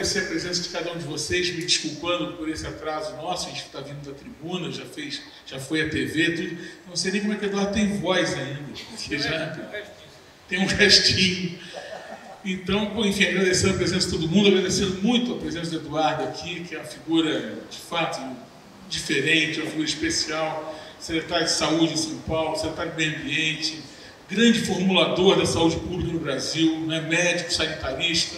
agradecer a presença de cada um de vocês, me desculpando por esse atraso nosso, a gente está vindo da tribuna, já foi a TV, tudo. Não sei nem como é que o Eduardo tem voz ainda, porque já tem um restinho. Então, enfim, agradecendo a presença de todo mundo, agradecendo muito a presença do Eduardo aqui, que é uma figura, de fato, diferente, uma figura especial, secretário de Saúde em São Paulo, secretário de Meio Ambiente, grande formulador da saúde pública no Brasil, né, médico, sanitarista,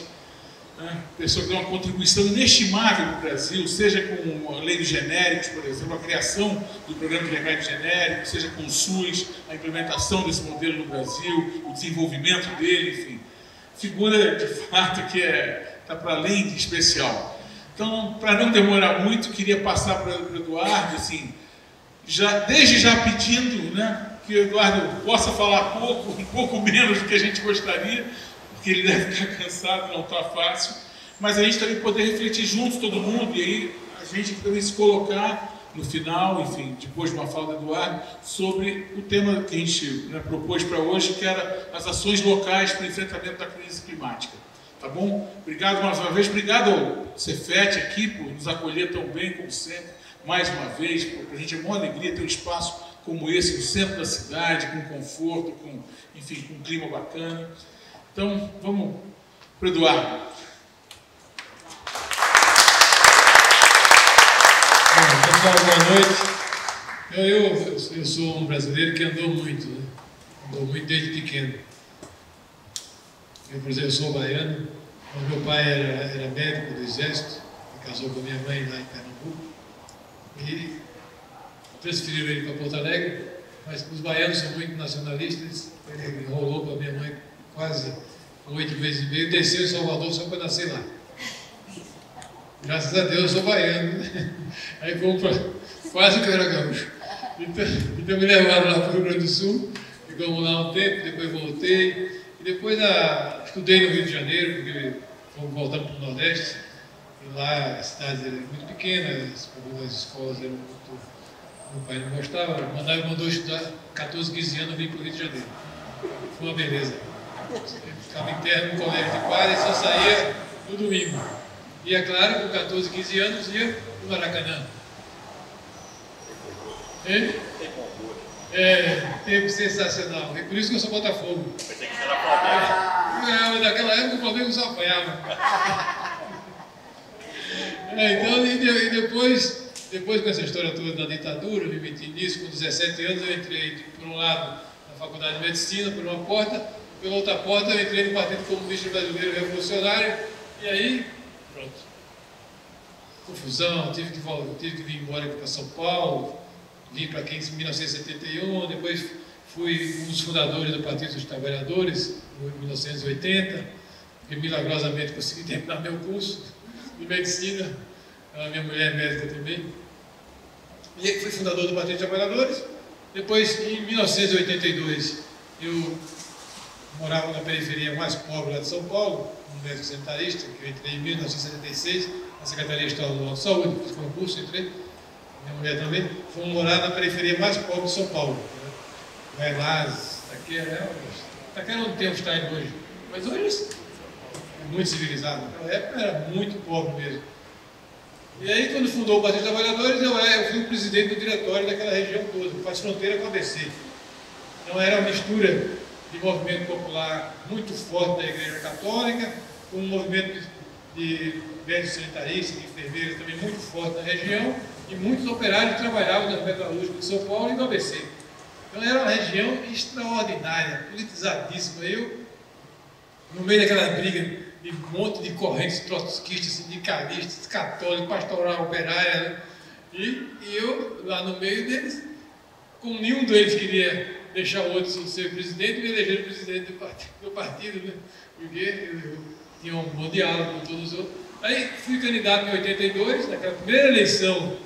né, pessoa que deu uma contribuição inestimável no Brasil, seja com a lei dos genéricos, por exemplo, a criação do programa de remédio genérico, seja com o SUS, a implementação desse modelo no Brasil, o desenvolvimento dele, enfim. Figura, de fato, que está para além de especial. Então, para não demorar muito, queria passar para o Eduardo, assim, desde já pedindo, né, que o Eduardo possa falar um pouco menos do que a gente gostaria, porque ele deve ficar cansado, não está fácil, mas a gente também poder refletir juntos, todo mundo, e aí a gente também se colocar no final, enfim, depois de uma fala do Eduardo, sobre o tema que a gente, né, propôs para hoje, que era as ações locais para o enfrentamento da crise climática. Tá bom? Obrigado mais uma vez, obrigado ao Cefet aqui por nos acolher tão bem, como sempre, mais uma vez, para a gente é uma alegria ter um espaço como esse, no centro da cidade, com conforto, enfim, com um clima bacana. Então, vamos para o Eduardo. Pessoal, boa noite. Eu sou um brasileiro que andou muito, né? Andou muito desde pequeno. Eu, por exemplo, sou baiano. Meu pai era médico do Exército, casou com a minha mãe lá em Pernambuco. E transferiram ele para Porto Alegre, mas os baianos são muito nacionalistas. Ele enrolou com a minha mãe quase 8 meses e meio, desceu em Salvador só para nascer lá. Graças a Deus eu sou baiano. Aí fomos para quase que eu era gaúcho. Então me levaram lá para o Rio Grande do Sul, ficamos lá um tempo, depois voltei. E depois estudei no Rio de Janeiro, porque fomos voltando para o Nordeste. E lá a cidade era muito pequena, as escolas eram muito... Meu pai não gostava, mandou estudar 14, 15 anos, eu vim para o Rio de Janeiro. Foi uma beleza. Eu ficava interno no colégio de padre e só saía no domingo. E é claro, com 14, 15 anos, ia para o Maracanã. Tempo sensacional. E por isso que eu sou Botafogo. Pensei que era Flamengo. Mas naquela época o Flamengo só apanhava. Então, e depois com essa história toda da ditadura, eu me meti nisso, com 17 anos eu entrei, por um lado, na Faculdade de Medicina, por uma porta, pela outra porta eu entrei no Partido Comunista Brasileiro Revolucionário, e aí, pronto. Confusão, tive que vir embora para São Paulo, vim para aqui em 1971, depois fui um dos fundadores do Partido dos Trabalhadores, em 1980, e milagrosamente consegui terminar meu curso de Medicina. A minha mulher é médica também. E fui fundador do Partido dos Trabalhadores. Depois, em 1982, eu morava na periferia mais pobre lá de São Paulo, um médico sanitarista, que eu entrei em 1976, na Secretaria Estadual de Saúde, fiz concurso, entrei, minha mulher também. Fomos morar na periferia mais pobre de São Paulo. Né? Goiás, Itaquera não tem onde está indo hoje, mas hoje é muito civilizado. Naquela época era muito pobre mesmo. E aí, quando fundou o Partido dos Trabalhadores, eu fui o presidente do diretório daquela região toda, que faz fronteira com a ABC. Então era uma mistura de movimento popular muito forte da Igreja Católica, com um movimento de médicos sanitaristas, de enfermeiros também muito forte na região, e muitos operários trabalhavam nas metalúrgicas de São Paulo e no ABC. Então era uma região extraordinária, politizadíssima. Eu, no meio daquela briga de um monte de correntes trotskistas, sindicalistas, católicos, pastoral operária, né? E eu, lá no meio deles, como nenhum deles queria deixar o outro ser presidente, me elegeram presidente do partido, né? Porque eu tinha um bom diálogo com todos os outros. Aí fui candidato em 82, naquela primeira eleição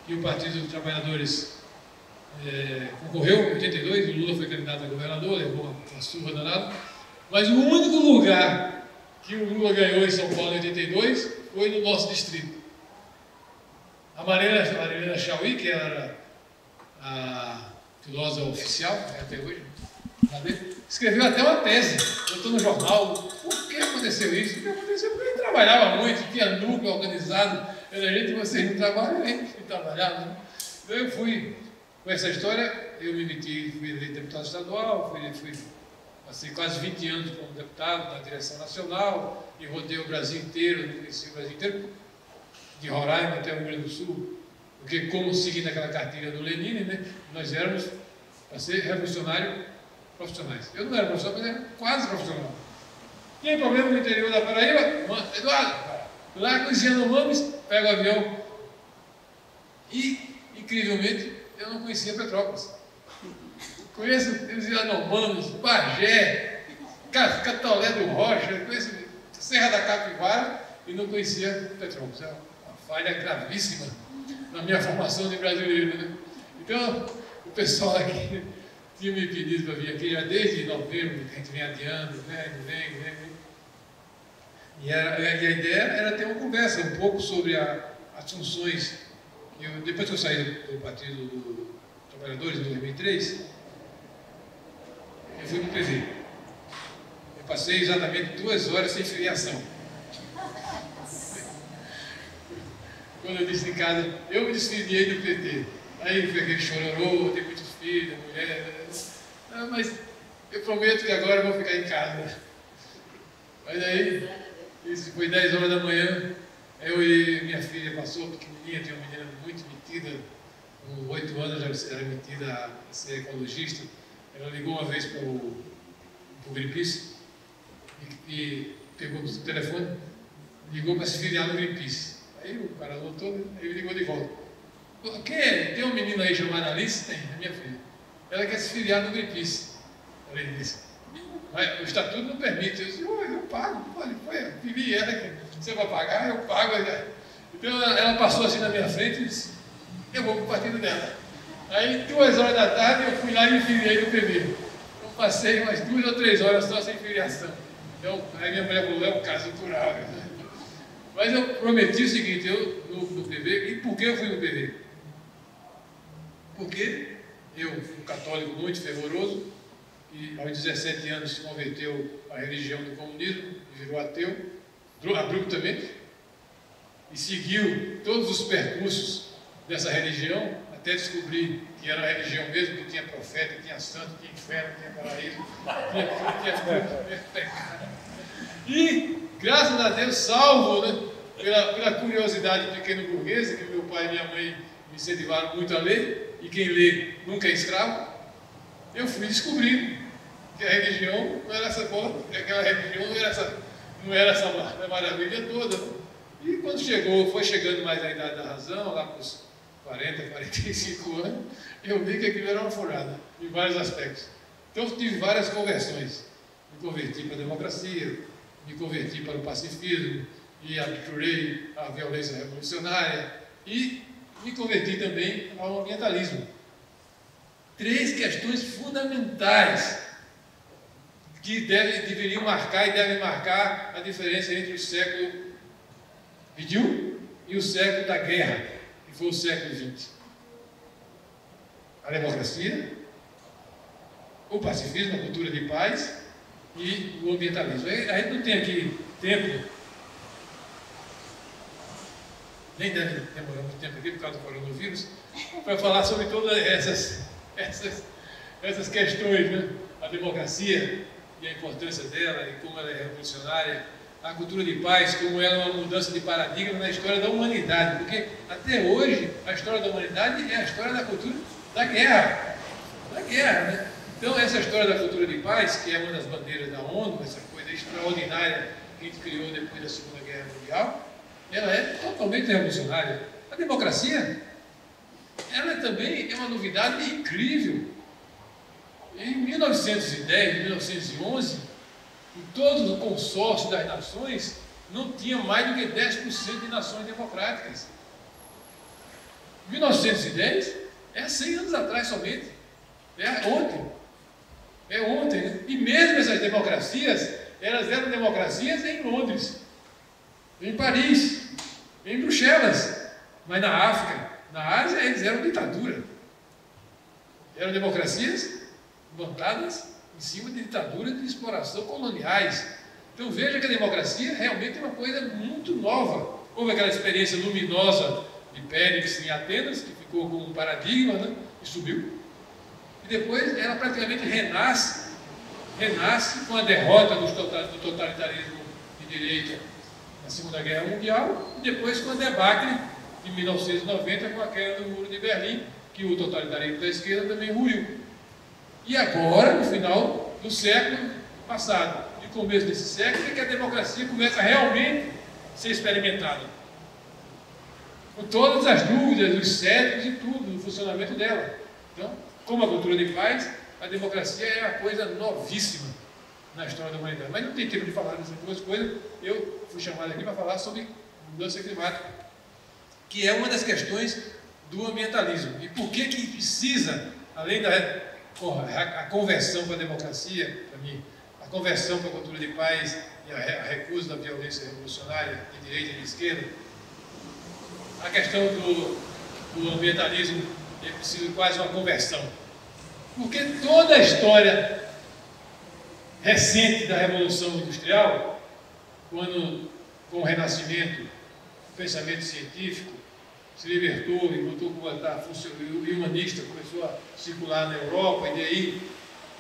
que o Partido dos Trabalhadores concorreu, em 82, o Lula foi candidato a governador, levou uma surra danada, mas o único lugar que o Lula ganhou em São Paulo em 82 foi no nosso distrito. A Marilena Chauí, que era a filósofa oficial, até hoje, escreveu até uma tese, botou no jornal, por que aconteceu isso? O que aconteceu? Porque ele trabalhava muito, tinha núcleo organizado, era gente, vocês não trabalham, a gente trabalhava. Né? Então eu fui, com essa história, eu me meti, fui eleito deputado estadual, passei quase 20 anos como deputado na direção nacional, e rodei o Brasil inteiro, conheci o Brasil inteiro, de Roraima até o Rio Grande do Sul, porque como seguindo aquela cartilha do Lenine, né, nós éramos, para ser revolucionário, profissionais. Eu não era profissional, mas era quase profissional. Tinha problema no interior da Paraíba? Eduardo, lá com os Yanomamis, pega o avião. E, incrivelmente, eu não conhecia Petrópolis. Conheço os Yanomamis, Bagé, Catolé do Rocha, conheço Serra da Capivara e não conhecia Petrópolis. É uma falha gravíssima na minha formação de brasileiro. Né? Então, o pessoal aqui tinha me pedido para vir aqui já desde novembro, que a gente vem adiando, vem. E a ideia era ter uma conversa um pouco sobre as funções. Depois que eu saí do Partido dos Trabalhadores, em 2003, eu fui para o PV. Eu passei exatamente 2 horas sem filiação. Quando eu disse em casa, eu me desfiliei do PT. Aí foi aquele chororô, tem muitos filhos, mulher. Mas eu prometo que agora eu vou ficar em casa. Mas aí, isso foi 10 horas da manhã, eu e minha filha passou, pequenininha, tinha uma menina muito metida, com 8 anos já era metida a ser ecologista. Ela ligou uma vez para o Greenpeace e pegou o telefone, ligou para se filiar no Greenpeace. Aí o cara anotou, aí ele ligou de volta. Tem uma menina aí chamada Alice? Tem, é minha filha. Ela quer se filiar no Greenpeace. Ela disse, mas o estatuto não permite. Eu disse, eu pago. Foi, pedi ela, você vai pagar? Eu pago. Então ela passou assim na minha frente e disse, eu vou para o partido dela. Aí 2 horas da tarde eu fui lá e me filiei no PV. Eu passei umas 2 ou 3 horas só sem filiação. Então, aí minha mulher falou, é um caso natural. Mas eu prometi o seguinte, eu no PV, e por que eu fui no PV? Porque eu, um católico muito fervoroso, e aos 17 anos se converteu à religião do comunismo, virou ateu, abruptamente, e seguiu todos os percursos dessa religião, até descobrir que era a religião mesmo, que tinha profeta, tinha santo, tinha inferno, tinha paraíso, tinha pecado. E, graças a Deus, salvo, né, pela curiosidade pequeno burguesa, que meu pai e minha mãe me incentivaram muito a ler, e quem lê nunca é escravo, eu fui descobrindo que a religião não era essa bola, aquela religião não era essa maravilha toda. E quando foi chegando mais a idade da razão, lá para os 40, 45 anos, eu vi que aquilo era uma furada, em vários aspectos. Então eu tive várias conversões. Me converti para a democracia, me converti para o pacifismo, e abjurei a violência revolucionária, e me converti também ao ambientalismo. 3 questões fundamentais que deveriam marcar e devem marcar a diferença entre o século XXI e o século da guerra, que foi o século XX. A democracia, o pacifismo, a cultura de paz e o ambientalismo. A gente não tem aqui tempo, nem deve demorar muito tempo aqui por causa do coronavírus, para falar sobre todas essas questões, né? A democracia e a importância dela e como ela é revolucionária, a cultura de paz, como ela é uma mudança de paradigma na história da humanidade, porque até hoje a história da humanidade é a história da cultura da guerra, né? Então essa história da cultura de paz, que é uma das bandeiras da ONU, essa coisa extraordinária que a gente criou depois da Segunda Guerra Mundial, ela é totalmente revolucionária. A democracia, ela também é uma novidade incrível. Em 1910, 1911, em todo o consórcio das nações, não tinha mais do que 10% de nações democráticas. 1910 é 100 anos atrás somente. É ontem. Né? E mesmo essas democracias, elas eram democracias em Londres, em Paris, em Bruxelas, mas na África, na Ásia, eles eram ditadura. Eram democracias montadas em cima de ditaduras de exploração coloniais. Então veja que a democracia realmente é uma coisa muito nova. Houve aquela experiência luminosa de Péricles em Atenas, que ficou como um paradigma, né? E subiu. E depois ela praticamente renasce com a derrota do totalitarismo de direita na Segunda Guerra Mundial, e depois com a debacle de 1990, com a queda do Muro de Berlim, que o totalitarismo da esquerda também ruiu. E agora, no final do século passado, no começo desse século, é que a democracia começa realmente a ser experimentada. Com todas as dúvidas, os céticos e tudo, no funcionamento dela. Então, como a cultura de paz, a democracia é uma coisa novíssima na história da humanidade. Mas não tem tempo de falar dessas duas coisas. Eu fui chamado aqui para falar sobre mudança climática, que é uma das questões do ambientalismo. E por que precisa, além da a conversão para a democracia, para mim, a conversão para a cultura de paz e a recusa da violência revolucionária de direita e de esquerda, a questão do ambientalismo é preciso quase uma conversão. Porque toda a história recente da Revolução Industrial, quando, com o Renascimento, o pensamento científico se libertou e botou como o humanista começou a circular na Europa, e daí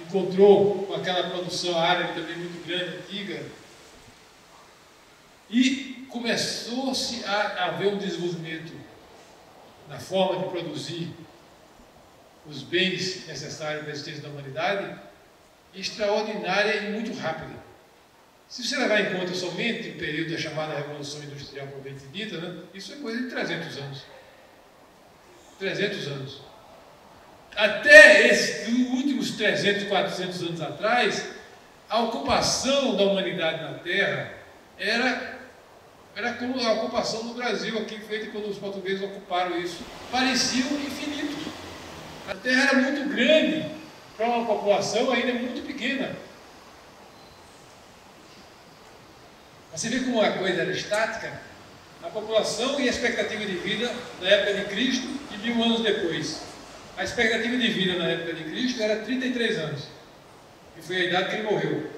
encontrou com aquela produção árabe também muito grande, antiga, e começou-se a haver um desenvolvimento na forma de produzir os bens necessários para a existência da humanidade, extraordinária e muito rápida. Se você levar em conta somente o período da chamada Revolução Industrial propriamente dita, né, isso é coisa de 300 anos. 300 anos. Até esses últimos 300, 400 anos atrás, a ocupação da humanidade na Terra era como a ocupação do Brasil aqui, feita quando os portugueses ocuparam isso. Parecia um infinito. A Terra era muito grande para uma população ainda muito pequena. Você vê como a coisa era estática? A população e a expectativa de vida na época de Cristo e 1000 anos depois. A expectativa de vida na época de Cristo era 33 anos. E foi a idade que ele morreu.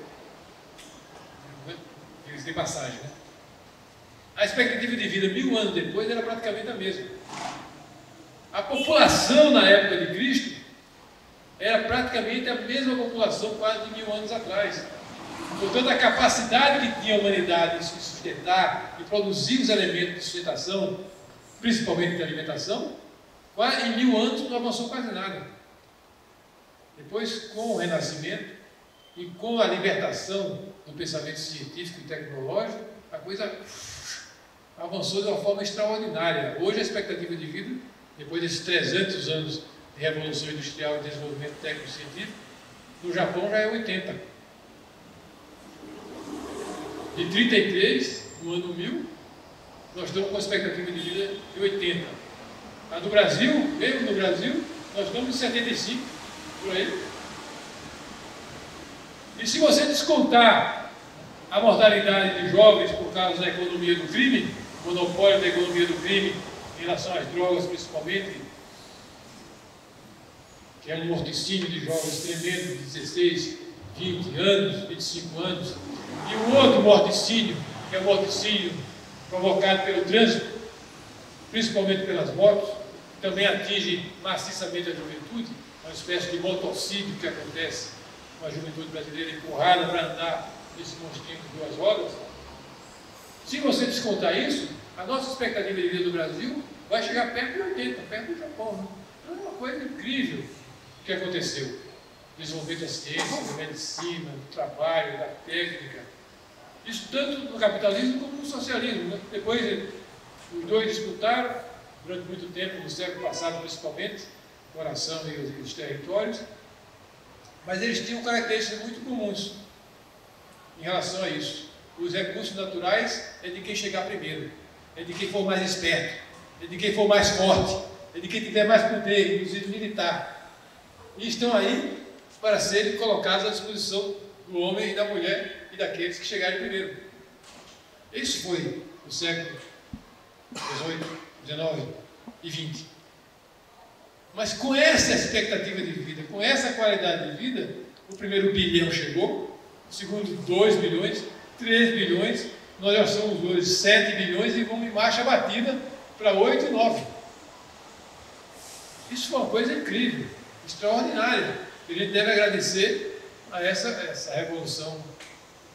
Diga-se de passagem, né? A expectativa de vida 1000 anos depois era praticamente a mesma. A população na época de Cristo era praticamente a mesma população quase de 1000 anos atrás. Portanto, a capacidade que tinha a humanidade de se sustentar e produzir os elementos de sustentação, principalmente de alimentação, em 1000 anos não avançou quase nada. Depois, com o Renascimento e com a libertação do pensamento científico e tecnológico, a coisa avançou de uma forma extraordinária. Hoje a expectativa de vida, depois desses 300 anos de revolução industrial e desenvolvimento técnico-científico, no Japão já é 80. De 33, no ano 1000, nós estamos com a expectativa de vida de 80. A do Brasil, mesmo no Brasil, nós estamos em 75, por aí. E se você descontar a mortalidade de jovens por causa da economia do crime, monopólio da economia do crime em relação às drogas principalmente, que é um morticínio de jovens tremendo, de 16, 20 anos, 25 anos, e o outro morticínio, que é o morticínio provocado pelo trânsito, principalmente pelas motos, também atinge maciçamente a juventude, uma espécie de motorcídio que acontece com a juventude brasileira empurrada para andar nesse monstrinho de 2 rodas. Se você descontar isso, a nossa expectativa de vida do Brasil vai chegar perto de 80, perto do Japão. Né? Então é uma coisa incrível que aconteceu. Desenvolvimento da ciência, da medicina, do trabalho, da técnica. Isso tanto no capitalismo como no socialismo. Né? Depois os dois disputaram, durante muito tempo, no século passado principalmente, o coração e os territórios, mas eles tinham características muito comuns em relação a isso. Os recursos naturais é de quem chegar primeiro, é de quem for mais esperto, é de quem for mais forte, é de quem tiver mais poder, inclusive militar. E estão aí para serem colocados à disposição do homem e da mulher e daqueles que chegarem primeiro. Isso foi no século XVIII, XIX e XX. Mas com essa expectativa de vida, com essa qualidade de vida, o primeiro bilhão chegou, o segundo 2 bilhões, 3 bilhões, nós já somos hoje 7 bilhões e vamos em marcha batida para 8 e 9. Isso foi uma coisa incrível, extraordinária. E a gente deve agradecer a essa revolução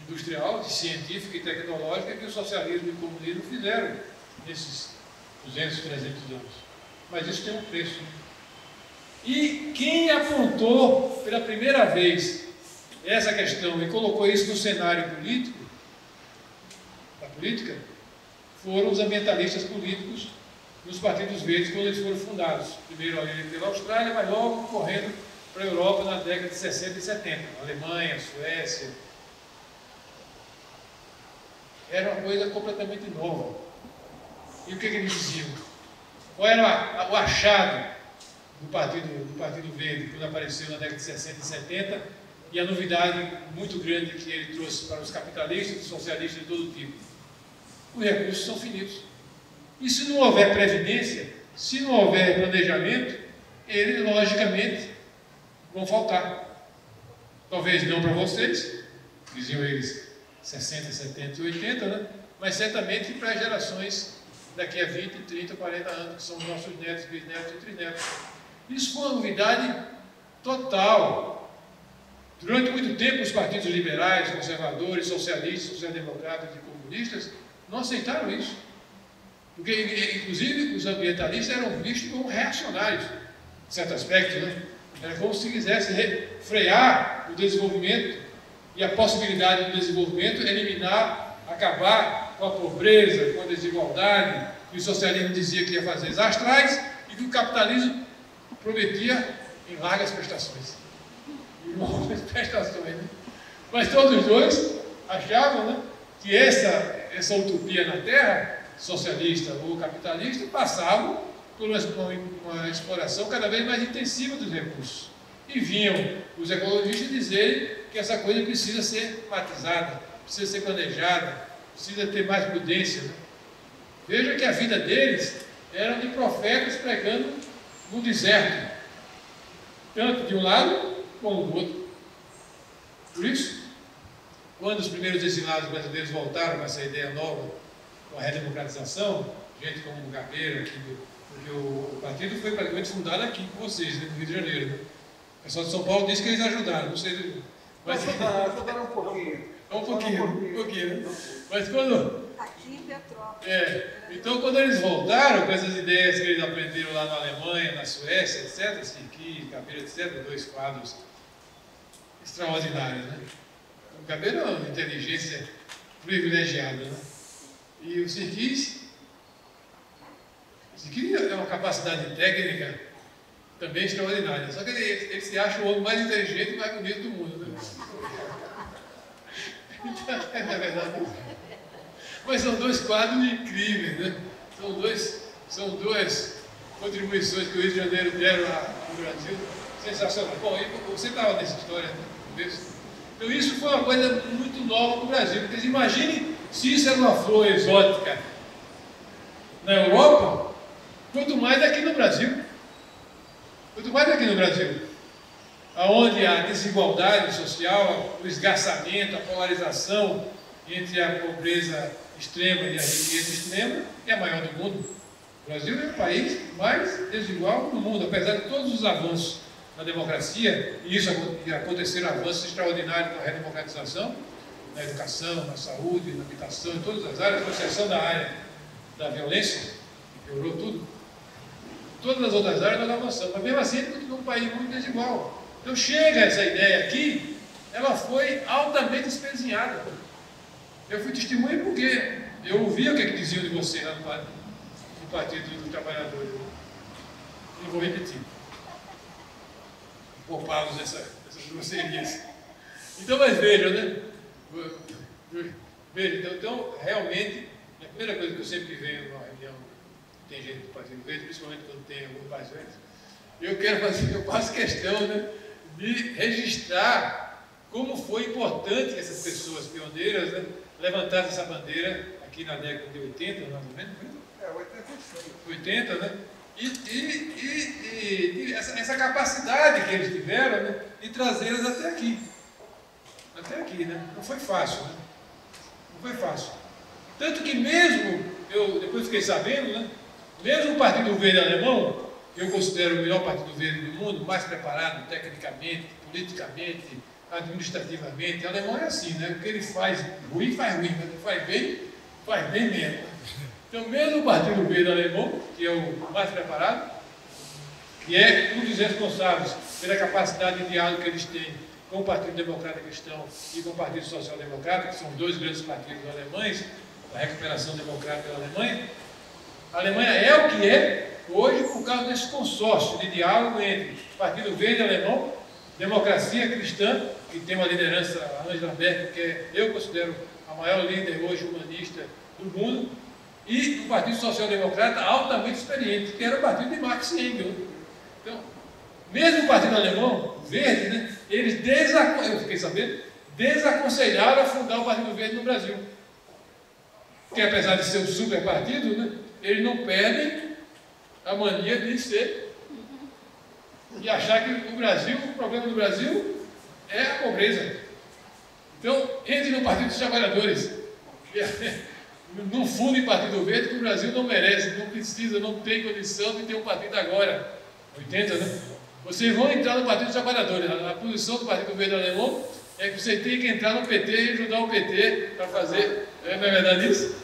industrial, científica e tecnológica que o socialismo e o comunismo fizeram nesses 200, 300 anos. Mas isso tem um preço. E quem apontou pela primeira vez essa questão e colocou isso no cenário político, da política, foram os ambientalistas políticos nos partidos verdes quando eles foram fundados. Primeiro ali pela Austrália, mas logo correndo para a Europa na década de 60 e 70. Alemanha, Suécia. Era uma coisa completamente nova. E o que eles diziam? Qual era o achado do Partido Verde quando apareceu na década de 60 e 70 e a novidade muito grande que ele trouxe para os capitalistas e socialistas de todo tipo? Os recursos são finitos. E se não houver previdência, se não houver planejamento, eles logicamente vão faltar. Talvez não para vocês, diziam eles 60, 70 e 80, né? Mas certamente para as gerações daqui a 20, 30, 40 anos, que são os nossos netos, bisnetos e trisnetos. Isso foi uma novidade total. Durante muito tempo, os partidos liberais, conservadores, socialistas, social-democratas e comunistas não aceitaram isso. Porque, inclusive, os ambientalistas eram vistos como reacionários, em certo aspecto, né? Era como se quisesse frear o desenvolvimento e a possibilidade do desenvolvimento, eliminar, acabar com a pobreza, com a desigualdade, que o socialismo dizia que ia fazer as astrais e que o capitalismo prometia em largas prestações. Enormes prestações, né? Mas todos os dois achavam, né, que essa utopia na Terra, socialista ou capitalista, passava por uma exploração cada vez mais intensiva dos recursos. E vinham os ecologistas dizerem que essa coisa precisa ser matizada, precisa ser planejada, precisa ter mais prudência. Né? Veja que a vida deles era de profetas pregando no deserto, tanto de um lado como do outro. Por isso, quando os primeiros exilados brasileiros voltaram com essa ideia nova, com a redemocratização, gente como o Gabeira, porque o partido foi praticamente fundado aqui com vocês, né, no Rio de Janeiro. Né? O pessoal de São Paulo disse que eles ajudaram, não sei. Mas ajudaram um pouquinho. Um pouquinho. Né? Mas quando. Aqui em Petrópolis. Então, quando eles voltaram com essas ideias que eles aprenderam lá na Alemanha, na Suécia, etc., Sirki, Gabeira, etc., dois quadros extraordinários, né? O Gabeira é uma inteligência privilegiada, né? E o Sirki é uma capacidade técnica também extraordinária. Só que ele se acha o homem mais inteligente e mais bonito do mundo, né? Então, é verdade. Mas são dois quadros incríveis, né? São duas contribuições que o Rio de Janeiro deram ao Brasil. Sensacional. Bom, você estava nessa história, né, no começo. Então isso foi uma coisa muito nova para o Brasil. Porque imagine se isso era uma flor exótica na Europa, quanto mais aqui no Brasil. Quanto mais aqui no Brasil. Onde a desigualdade social, o esgarçamento, a polarização entre a pobreza extrema e a riqueza extrema é a maior do mundo. O Brasil é o país mais desigual do mundo, apesar de todos os avanços na democracia, e isso aconteceram avanços extraordinários na redemocratização, na educação, na saúde, na habitação, em todas as áreas, com exceção da área da violência, que piorou tudo. Todas as outras áreas nós avançamos, mas mesmo assim ele continua um país muito desigual. Então chega essa ideia aqui, ela foi altamente espezinhada. Eu fui testemunha porque eu ouvia o que diziam de você lá no Partido dos Trabalhadores. Não vou repetir. Poupá-los essas grosserias. Então, mas vejam, né? Veja, então, realmente, a primeira coisa que eu sempre vejo numa reunião, tem gente do Partido Verde, principalmente quando tem alguns mais velhos, eu faço questão, né, de registrar como foi importante que essas pessoas pioneiras, né, levantassem essa bandeira aqui na década de 80, mais ou menos. 80, né? E essa capacidade que eles tiveram, né, de trazê-las até aqui. Até aqui, né? Não foi fácil, né? Não foi fácil. Tanto que mesmo, eu depois fiquei sabendo, né, mesmo o Partido Verde Alemão, que eu considero o melhor Partido Verde do mundo, mais preparado tecnicamente, politicamente, administrativamente, o alemão é assim, né? O que ele faz ruim, mas ele faz bem mesmo. Então, mesmo o Partido Verde Alemão, que é o mais preparado, que é um dos responsáveis pela capacidade de diálogo que eles têm com o Partido Democrata Cristão e com o Partido Social Democrata, que são dois grandes partidos alemães, a recuperação democrática da Alemanha. A Alemanha é o que é hoje por causa desse consórcio de diálogo entre Partido Verde Alemão, Democracia Cristã, que tem uma liderança, a Angela Merkel, que eu considero a maior líder hoje humanista do mundo, e o Partido Social Democrata altamente experiente, que era o partido de Marx e Engels. Então, mesmo o Partido Alemão, Verde, né, eles eu fiquei sabendo, desaconselharam a fundar o Partido Verde no Brasil. Porque apesar de ser um super partido, né, eles não perdem a mania de ser e achar que o problema do Brasil é a pobreza. Então, entre no Partido dos Trabalhadores. Não funde Partido Verde, que o Brasil não merece, não precisa, não tem condição de ter um partido agora. 80, né? Vocês vão entrar no Partido dos Trabalhadores. A posição do Partido Verde Alemão é que você tem que entrar no PT e ajudar o PT para fazer. Não é verdade isso?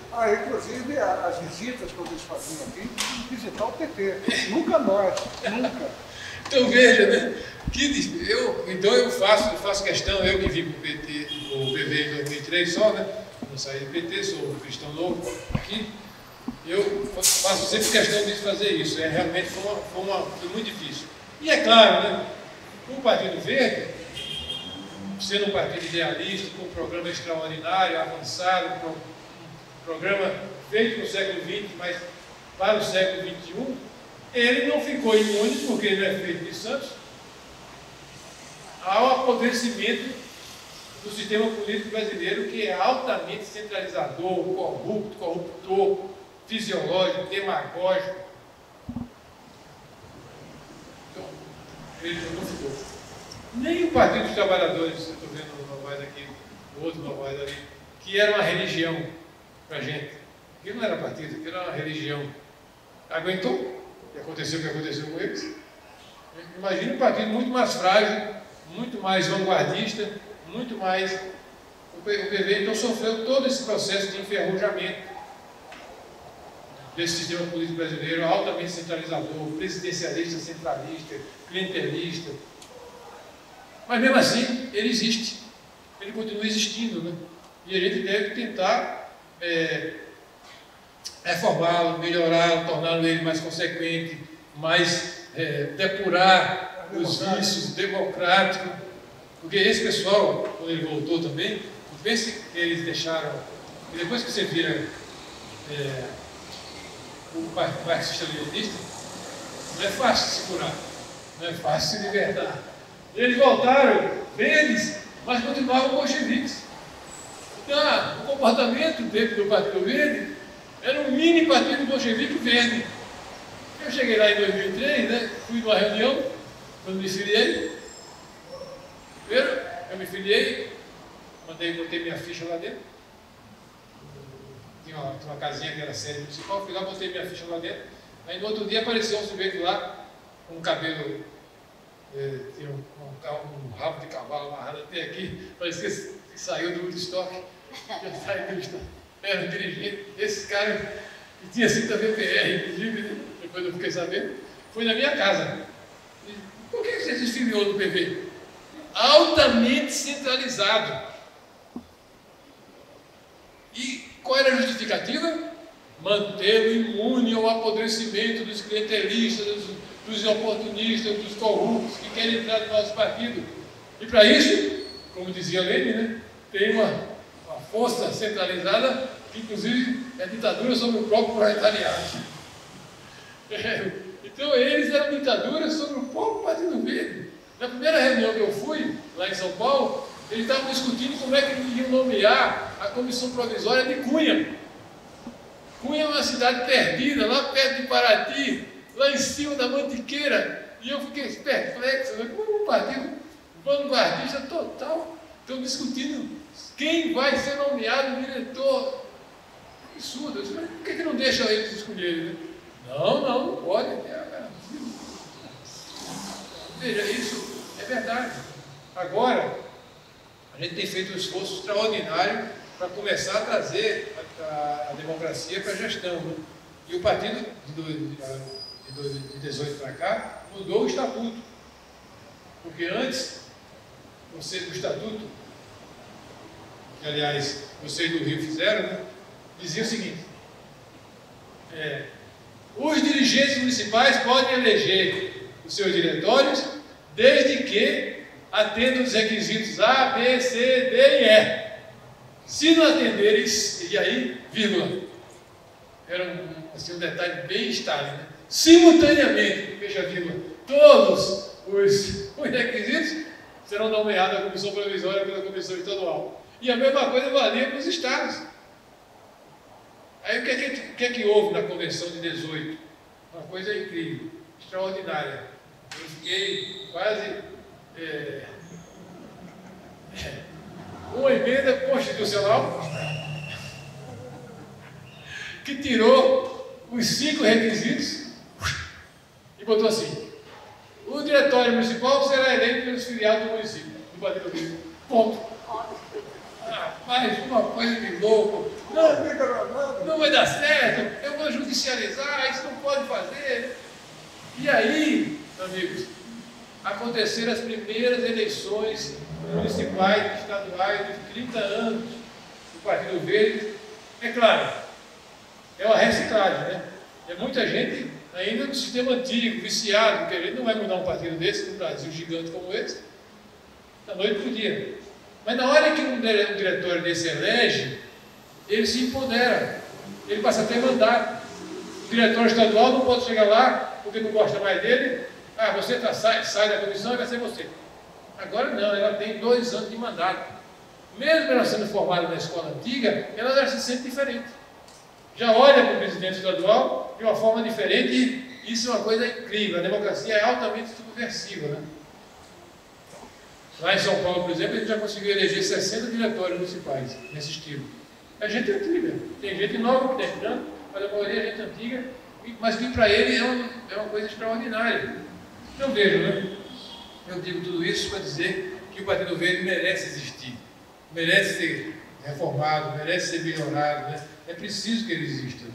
Inclusive, as visitas que eles faziam aqui, visitar o PT. Nunca nós, nunca. Então veja, né? Então eu faço questão, eu que vim para o PT, o PV em 2003 só, né? Eu saí do PT, sou cristão novo aqui. Eu faço sempre questão de fazer isso. Realmente foi muito difícil. E é claro, né? O Partido Verde, sendo um partido idealista, com um programa extraordinário, avançado, um programa feito no século XX, mas para o século XXI, ele não ficou imune, porque ele é feito de santos, ao apodrecimento do sistema político brasileiro, que é altamente centralizador, corruptor, fisiológico, demagógico. Então, ele não ficou. Nem o Partido dos Trabalhadores, eu estou vendo o Novaes aqui, o outro Novaes ali, que era uma religião para a gente. Aquilo não era partido, aquilo era uma religião. Aguentou? E aconteceu o que aconteceu com eles. Imagina um partido muito mais frágil, muito mais vanguardista, muito mais. O PV então sofreu todo esse processo de enferrujamento desse sistema político brasileiro, altamente centralizador, presidencialista, centralista, clientelista. Mas mesmo assim, ele existe. Ele continua existindo, né? E a gente deve tentar reformá-lo, melhorá-lo, torná-lo ele mais consequente, mais depurar os vícios, democrático. Porque esse pessoal, quando ele voltou também, não pense que eles deixaram. E depois que você vira o marxista-leninista, não é fácil de segurar, não é fácil de se libertar. Eles voltaram verdes, mas continuavam bolcheviques. Então, o comportamento dentro do Partido Verde era um mini partido bolchevique verde. Eu cheguei lá em 2003, né, fui numa reunião, quando me filiei. Primeiro, eu me filiei, botei minha ficha lá dentro. Tinha uma casinha que era sede municipal, fui lá, botei minha ficha lá dentro. Aí no outro dia apareceu um sujeito lá, com um cabelo, tinha um rabo de cavalo amarrado até aqui, parecia que saiu do Woodstock. Era dirigente. Esse cara, que tinha sido da VPR, inclusive, né? Depois eu fiquei sabendo, foi na minha casa. E, por que você se filiou no PV? Altamente centralizado. E qual era a justificativa? Mantê-lo imune ao apodrecimento dos clientelistas, dos oportunistas, dos corruptos que querem entrar no nosso partido. E para isso, como dizia Lenin, né, tem uma força centralizada que, inclusive, é ditadura sobre o próprio proletariado. Então, eles eram ditadura sobre o próprio Partido Verde. Na primeira reunião que eu fui, lá em São Paulo, eles estavam discutindo como é que eles iam nomear a comissão provisória de Cunha. Cunha é uma cidade perdida, lá perto de Paraty, lá em cima da Mantiqueira. E eu fiquei perplexo, né? Como um partido vanguardista total estão discutindo quem vai ser nomeado diretor. Absurdo. Eu disse, mas por que não deixa eles escolherem? Né? Não pode. Veja, isso é verdade. Agora, a gente tem feito um esforço extraordinário para começar a trazer a democracia para a gestão. Né? E o partido, de 18 para cá, mudou o estatuto. Porque antes, o estatuto, que aliás vocês do Rio fizeram, né, dizia o seguinte: os dirigentes municipais podem eleger os seus diretórios desde que atendam os requisitos A, B, C, D e E. Se não atenderem, e aí, vírgula, era um detalhe bem Stalin, né? Simultaneamente, fecha vírgula, todos os requisitos serão nomeados à comissão provisória pela comissão estadual. E a mesma coisa valia para os estados. Aí o que é que houve na convenção de 18? Uma coisa incrível, extraordinária. Eu fiquei quase uma emenda constitucional que tirou os 5 requisitos e botou assim: o diretório municipal será eleito pelos filiados do município, do Partido Vivo. Ponto. Mas uma coisa de louco. Não vai dar certo, eu vou judicializar, isso não pode fazer. E aí, amigos, aconteceram as primeiras eleições municipais e estaduais dos 30 anos do Partido Verde. É claro, é uma reciclagem, né? É muita gente ainda no sistema antigo, viciado, porque a gente não vai mudar um partido desse no Brasil gigante como esse, da noite para o dia. Mas na hora que um diretório desse elege, ele se empodera, ele passa a ter mandato. O diretório estadual não pode chegar lá porque não gosta mais dele. Você sai da comissão e vai ser você. Agora não, ela tem 2 anos de mandato. Mesmo ela sendo formada na escola antiga, ela já se sente diferente. Já olha para o presidente estadual de uma forma diferente, e isso é uma coisa incrível. A democracia é altamente subversiva, né? Lá em São Paulo, por exemplo, a gente já conseguiu eleger 60 diretórios municipais nesse estilo. É gente antiga, tem gente nova que está entrando, mas a maioria é gente antiga, mas que para ele é uma coisa extraordinária. Então vejam, né? Eu digo tudo isso para dizer que o Partido Verde merece existir, merece ser reformado, merece ser melhorado, né? É preciso que ele exista. Né?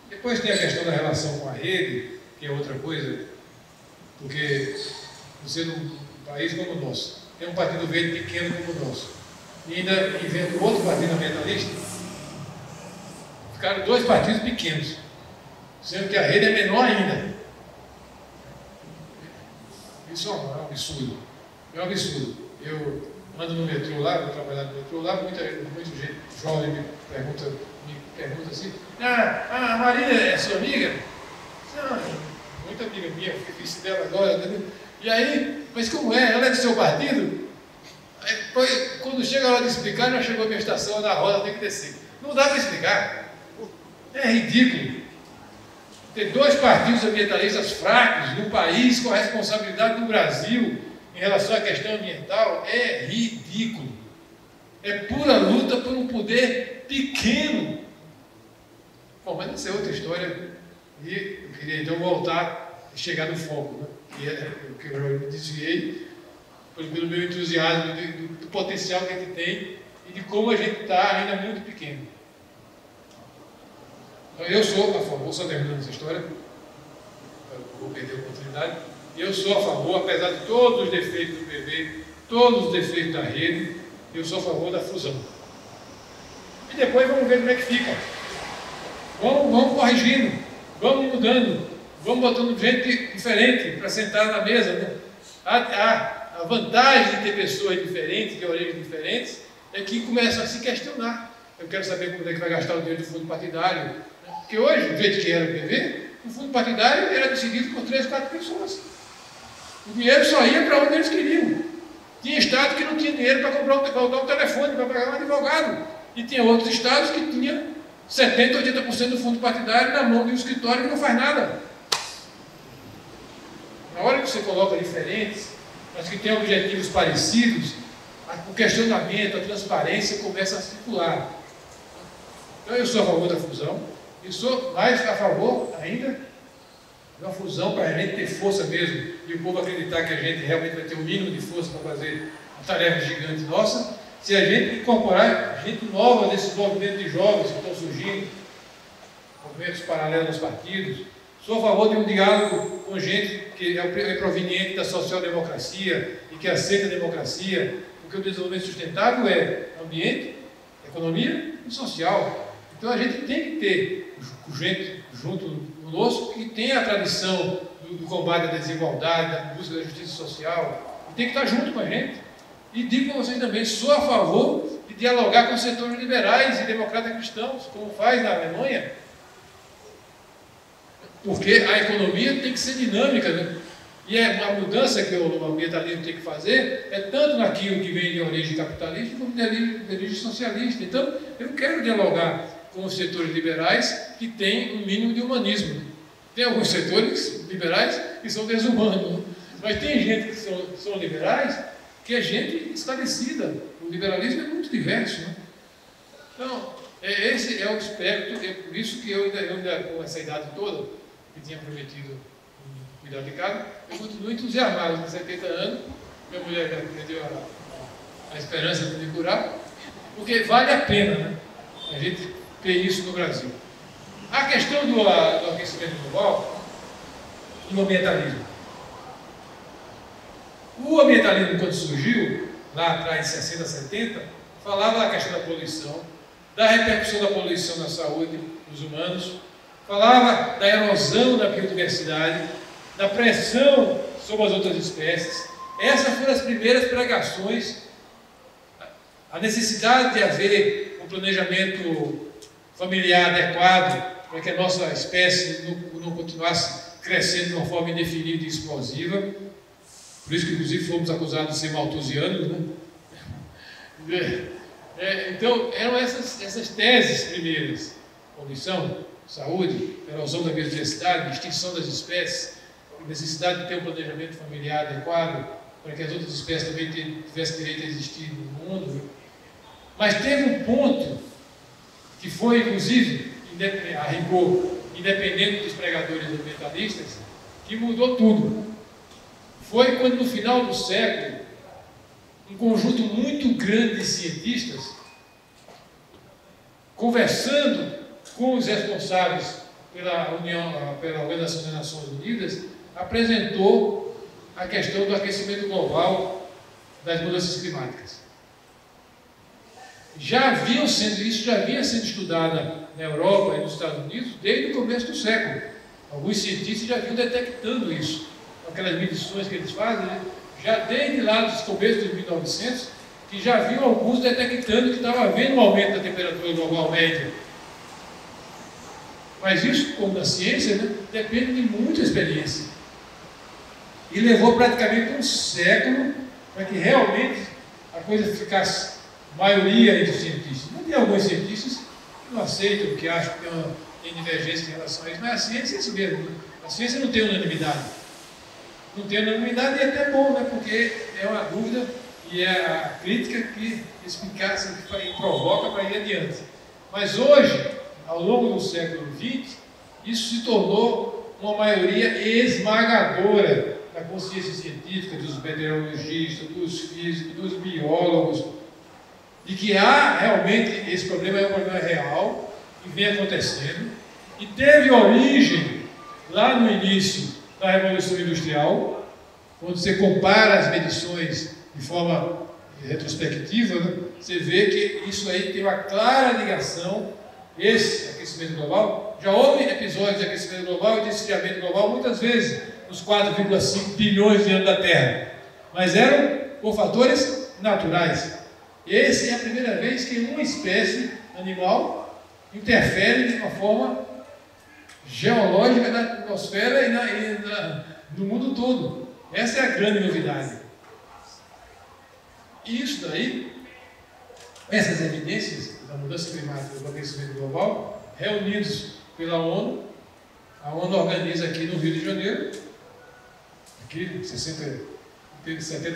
Depois tem a questão da relação com a rede, que é outra coisa, porque você num país como o nosso, tem um Partido Verde pequeno como o nosso, e ainda inventa outro partido ambientalista, ficaram 2 partidos pequenos, sendo que a rede é menor ainda. Isso é um absurdo. É um absurdo. Eu ando no metrô lá, vou trabalhar no metrô lá, muita gente jovem me pergunta assim: a Marília é sua amiga? Não, muita amiga minha, fiz dela agora. Né? E aí, mas como é? Ela é do seu partido? Aí, quando chega a hora de explicar, já chegou a minha estação na roda, tem que descer. Não dá para explicar. É ridículo. Ter 2 partidos ambientalistas fracos no país com a responsabilidade do Brasil em relação à questão ambiental é ridículo. É pura luta por um poder pequeno. Bom, mas essa é outra história. E eu queria então voltar e chegar no foco, né? Que eu me desviei pelo meu entusiasmo do potencial que a gente tem e de como a gente está ainda muito pequeno. Então, eu sou a favor, só terminando essa história, vou perder a oportunidade, eu sou a favor, apesar de todos os defeitos do PV, todos os defeitos da rede, eu sou a favor da fusão. E depois vamos ver como é que fica. Vamos corrigindo, vamos mudando, vamos botando gente diferente para sentar na mesa. Né? A vantagem de ter pessoas diferentes, de origens diferentes, é que começam a se questionar. Eu quero saber como é que vai gastar o dinheiro do fundo partidário. Porque hoje, do jeito que era o PV, o fundo partidário era decidido por 3, 4 pessoas. O dinheiro só ia para onde eles queriam. Tinha estado que não tinha dinheiro para comprar um telefone, para pagar um advogado. E tinha outros estados que tinham 70%, 80% do fundo partidário na mão de um escritório que não faz nada. Na hora que você coloca diferentes, mas que têm objetivos parecidos, o questionamento, a transparência começa a circular. Então eu sou a favor da fusão, e sou mais a favor ainda de uma fusão para a gente ter força mesmo, e o povo acreditar que a gente realmente vai ter o mínimo de força para fazer uma tarefa gigante nossa, se a gente incorporar gente nova desses movimentos de jovens que estão surgindo, movimentos paralelos aos partidos. Sou a favor de um diálogo com gente que é proveniente da social-democracia e que aceita a democracia, porque o desenvolvimento sustentável é ambiente, economia e social. Então a gente tem que ter gente junto conosco que tenha a tradição do combate à desigualdade, da busca da justiça social, e tem que estar junto com a gente. E digo para vocês também, sou a favor de dialogar com setores liberais e democratas cristãos, como faz na Alemanha, porque a economia tem que ser dinâmica, né? E a mudança que o ambientalismo tem que fazer é tanto naquilo que vem de origem capitalista como de origem socialista. Então, eu quero dialogar com os setores liberais que têm um mínimo de humanismo. Tem alguns setores liberais que são desumanos, né? Mas tem gente que são liberais que é gente esclarecida. O liberalismo é muito diverso, né? Então, esse é o espectro, é por isso que eu ainda com essa idade toda, que tinha prometido cuidar de casa, eu continuo entusiasmado com 70 anos, minha mulher já perdeu a esperança de me curar, porque vale a pena, né, a gente ter isso no Brasil. A questão do aquecimento global e do ambientalismo. O ambientalismo, quando surgiu, lá atrás, em 60, 70, falava da questão da poluição, da repercussão da poluição na saúde dos humanos, falava da erosão da biodiversidade, da pressão sobre as outras espécies. Essas foram as primeiras pregações. A necessidade de haver um planejamento familiar adequado para que a nossa espécie não continuasse crescendo de uma forma indefinida e explosiva. Por isso que, inclusive, fomos acusados de ser malthusianos, né? Então, eram essas teses primeiras: poluição, saúde, erosão da biodiversidade, extinção das espécies, necessidade de ter um planejamento familiar adequado para que as outras espécies também tivessem direito a existir no mundo. Mas teve um ponto que foi, inclusive, a rigor, independente dos pregadores ambientalistas, que mudou tudo. Foi quando, no final do século, um conjunto muito grande de cientistas, conversando com os responsáveis pela Organização das Nações Unidas, apresentou a questão do aquecimento global, das mudanças climáticas. Isso já vinha sendo estudada na Europa e nos Estados Unidos desde o começo do século. Alguns cientistas já vinham detectando isso. Aquelas medições que eles fazem, né? Já desde lá dos começos de 1900, que já viam alguns detectando que estava havendo um aumento da temperatura global média. Mas isso, como na ciência, né, depende de muita experiência. E levou praticamente um século para que realmente a coisa ficasse maioria entre os cientistas. Não tem alguns cientistas que não aceitam, que acham que tem divergência em relação a isso, mas a ciência é isso mesmo. Né? A ciência não tem unanimidade. Não tem unanimidade e é até bom, né? Porque é uma dúvida e é a crítica que explicasse, que provoca para ir adiante. Mas hoje, ao longo do século XX, isso se tornou uma maioria esmagadora da consciência científica, dos meteorologistas, dos físicos, dos biólogos, de que há realmente esse problema, é um problema real, que vem acontecendo, e teve origem lá no início da Revolução Industrial, quando você compara as medições de forma retrospectiva, né, você vê que isso aí tem uma clara ligação, esse aquecimento global. Já houve episódios de aquecimento global e de esfriamento global muitas vezes, nos 4,5 bilhões de anos da Terra, mas eram por fatores naturais. Essa é a primeira vez que uma espécie animal interfere de uma forma geológica na atmosfera e no mundo todo. Essa é a grande novidade. E isso daí, essas evidências da mudança climática e do aquecimento global, reunidos pela ONU, a ONU organiza aqui no Rio de Janeiro, aqui 70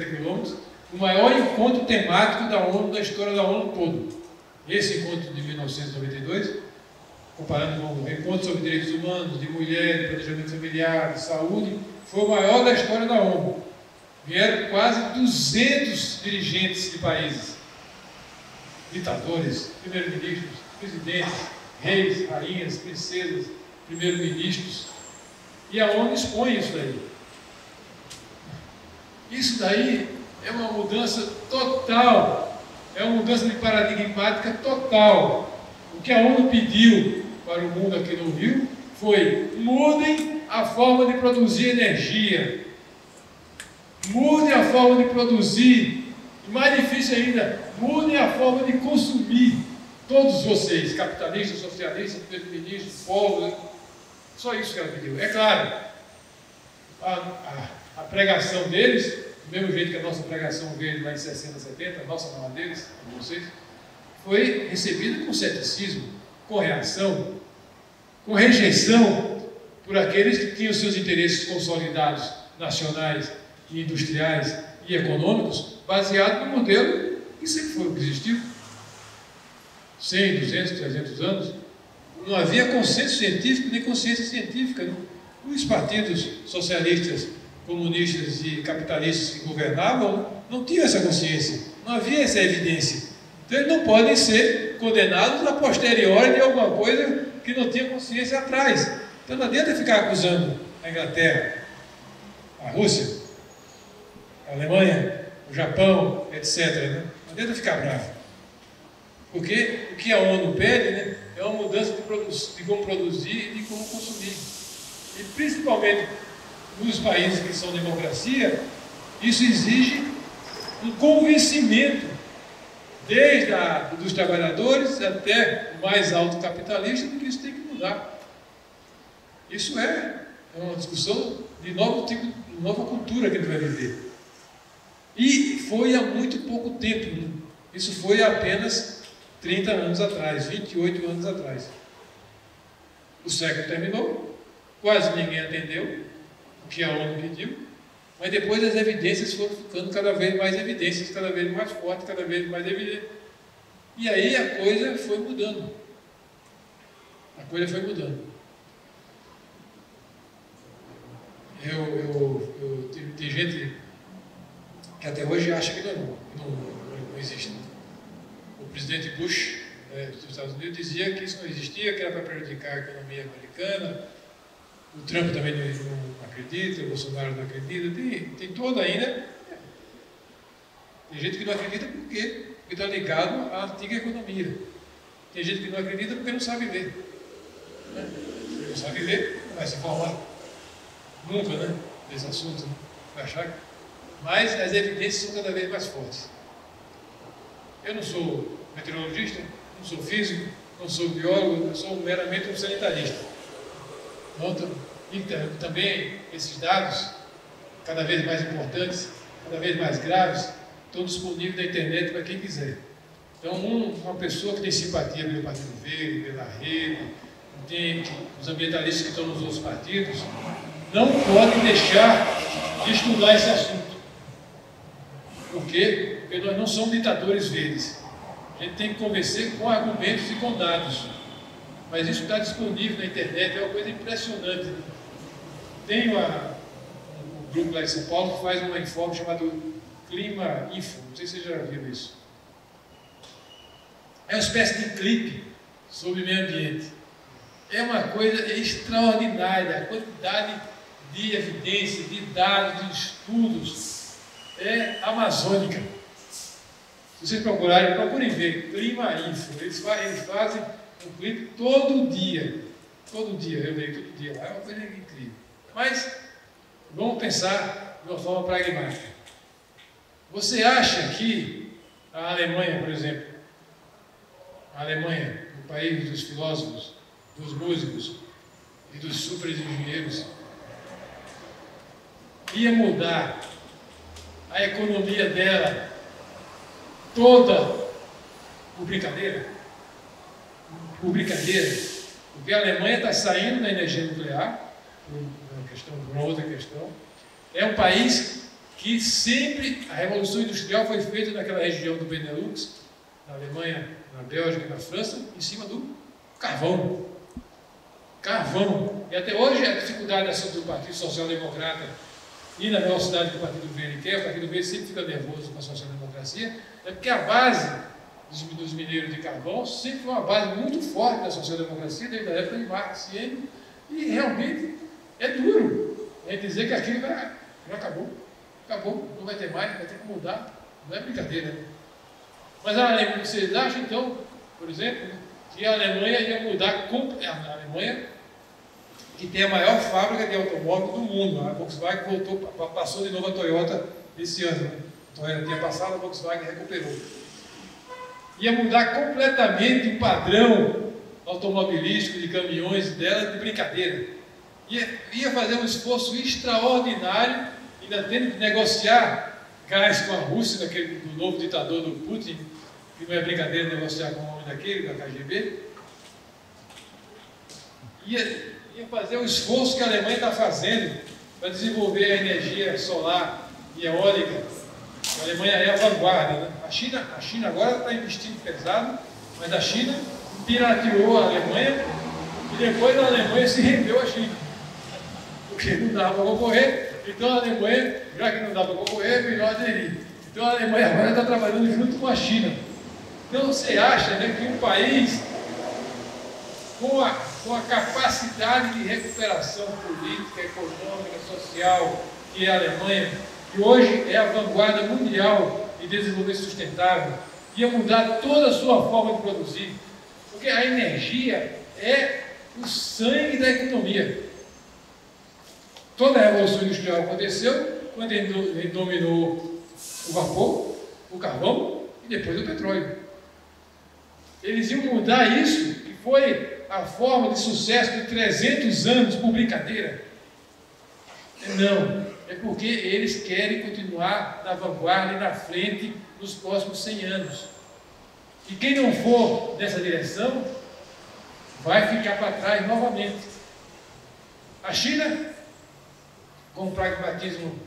quilômetros, o maior encontro temático da ONU, da história da ONU todo. Esse encontro de 1992, comparando com o encontro sobre direitos humanos, de mulher, de planejamento familiar, de saúde, foi o maior da história da ONU. Vieram quase 200 dirigentes de países, ditadores, primeiros-ministros, presidentes, reis, rainhas, princesas, primeiros-ministros. E a ONU expõe isso daí. Isso daí é uma mudança total, é uma mudança de paradigmática total. O que a ONU pediu para o mundo aqui no Rio foi: mudem a forma de produzir energia, mudem a forma de produzir, e mais difícil ainda, mudem a forma de consumir. Todos vocês, capitalistas, socialistas, primeiro-ministros, povos, só isso que ela pediu. É claro, a pregação deles, do mesmo jeito que a nossa pregação veio lá em 60, 70, a nossa não a deles, a vocês, foi recebida com ceticismo, com reação, com rejeição por aqueles que tinham seus interesses consolidados, nacionais, e industriais e econômicos, baseados no modelo que sempre foi o que existiu. 100, 200, 300 anos, não havia consenso científico nem consciência científica. Os partidos socialistas, comunistas e capitalistas que governavam não tinham essa consciência, não havia essa evidência. Então eles não podem ser condenados a posteriori de alguma coisa que não tinha consciência atrás. Então não adianta ficar acusando a Inglaterra, a Rússia, a Alemanha, o Japão, etc. Né? Não adianta ficar bravo. Porque o que a ONU pede, né, é uma mudança de como produzir e de como consumir. E principalmente nos países que são democracia, isso exige um convencimento, desde dos trabalhadores até o mais alto capitalista, de que isso tem que mudar. Isso é uma discussão de novo tipo, de nova cultura que a gente vai viver. E foi há muito pouco tempo, né? Isso foi apenas 30 anos atrás, 28 anos atrás. O século terminou, quase ninguém atendeu o que a ONU pediu, mas depois as evidências foram ficando cada vez mais evidências, cada vez mais fortes, cada vez mais evidentes. E aí a coisa foi mudando. A coisa foi mudando. Tem gente que até hoje acha que não existe. O presidente Bush, dos Estados Unidos, dizia que isso não existia, que era para prejudicar a economia americana. O Trump também não acredita, o Bolsonaro não acredita. Tem toda ainda. Tem gente que não acredita por quê? Porque está ligado à antiga economia. Tem gente que não acredita porque não sabe ler. Né? Se não sabe ler, não vai se informar. Nunca, né? Desse assunto, né? Vai achar. Mas as evidências são cada vez mais fortes. Eu não sou meteorologista, não sou físico, não sou biólogo, eu sou meramente um sanitarista. Então, também esses dados, cada vez mais importantes, cada vez mais graves, estão disponíveis na internet para quem quiser. Então, uma pessoa que tem simpatia pelo Partido Verde, pela rede, tem os ambientalistas que estão nos outros partidos, não pode deixar de estudar esse assunto. Por quê? Porque nós não somos ditadores verdes. A gente tem que convencer com argumentos e com dados. Mas isso está disponível na internet, é uma coisa impressionante. Tem um grupo lá em São Paulo que faz um informe chamado Clima Info. Não sei se vocês já viram isso. É uma espécie de clipe sobre meio ambiente. É uma coisa extraordinária. A quantidade de evidências, de dados, de estudos é amazônica. Se vocês procurem ver Clima Info. Eles fazem um clipe todo dia. Todo dia, eu leio todo dia. É uma coisa incrível. Mas vamos pensar de uma forma pragmática. Você acha que a Alemanha, por exemplo, a Alemanha, o país dos filósofos, dos músicos e dos super-engenheiros, ia mudar a economia dela toda por brincadeira? Por brincadeira. Porque a Alemanha está saindo da energia nuclear, por uma outra questão. É um país que sempre a Revolução Industrial foi feita naquela região do Benelux, na Alemanha, na Bélgica e na França, em cima do carvão. Carvão. E até hoje a dificuldade do Partido Social Democrata e na velocidade que o Partido Verde quer, o Partido Verde sempre fica nervoso com a social-democracia, é porque a base dos mineiros de carvão sempre foi uma base muito forte da social-democracia, desde a época de Marx e Engels, e realmente é duro. É dizer que aquilo já acabou, não vai ter mais, vai ter que mudar, não é brincadeira. Mas a Alemanha, vocês acham então, por exemplo, que a Alemanha ia mudar, a Alemanha, que tem a maior fábrica de automóvel do mundo, a Volkswagen passou de novo a Toyota esse ano, né? A Toyota tinha passado, a Volkswagen recuperou. Ia mudar completamente o padrão automobilístico de caminhões dela de brincadeira. Ia fazer um esforço extraordinário, ainda tendo que negociar gás com a Rússia, do novo ditador do Putin, que não é brincadeira negociar com o homem daquele, da KGB. Ia fazer o esforço que a Alemanha está fazendo para desenvolver a energia solar e eólica. A Alemanha é a vanguarda, né? A China agora está investindo pesado, mas a China pirateou a Alemanha e depois a Alemanha se rendeu à China. Porque não dava para concorrer, então a Alemanha, já que não dá para concorrer, é melhor aderir. Então a Alemanha agora está trabalhando junto com a China. Então você acha, né, que um país com a capacidade de recuperação política, econômica, social, que é a Alemanha, que hoje é a vanguarda mundial de desenvolvimento sustentável, ia mudar toda a sua forma de produzir, porque a energia é o sangue da economia. Toda a Revolução Industrial aconteceu quando ele dominou o vapor, o carvão e depois o petróleo. Eles iam mudar isso, que foi a forma de sucesso de 300 anos por brincadeira. Não, é porque eles querem continuar na vanguarda e na frente nos próximos 100 anos. E quem não for nessa direção vai ficar para trás novamente. A China, com o pragmatismo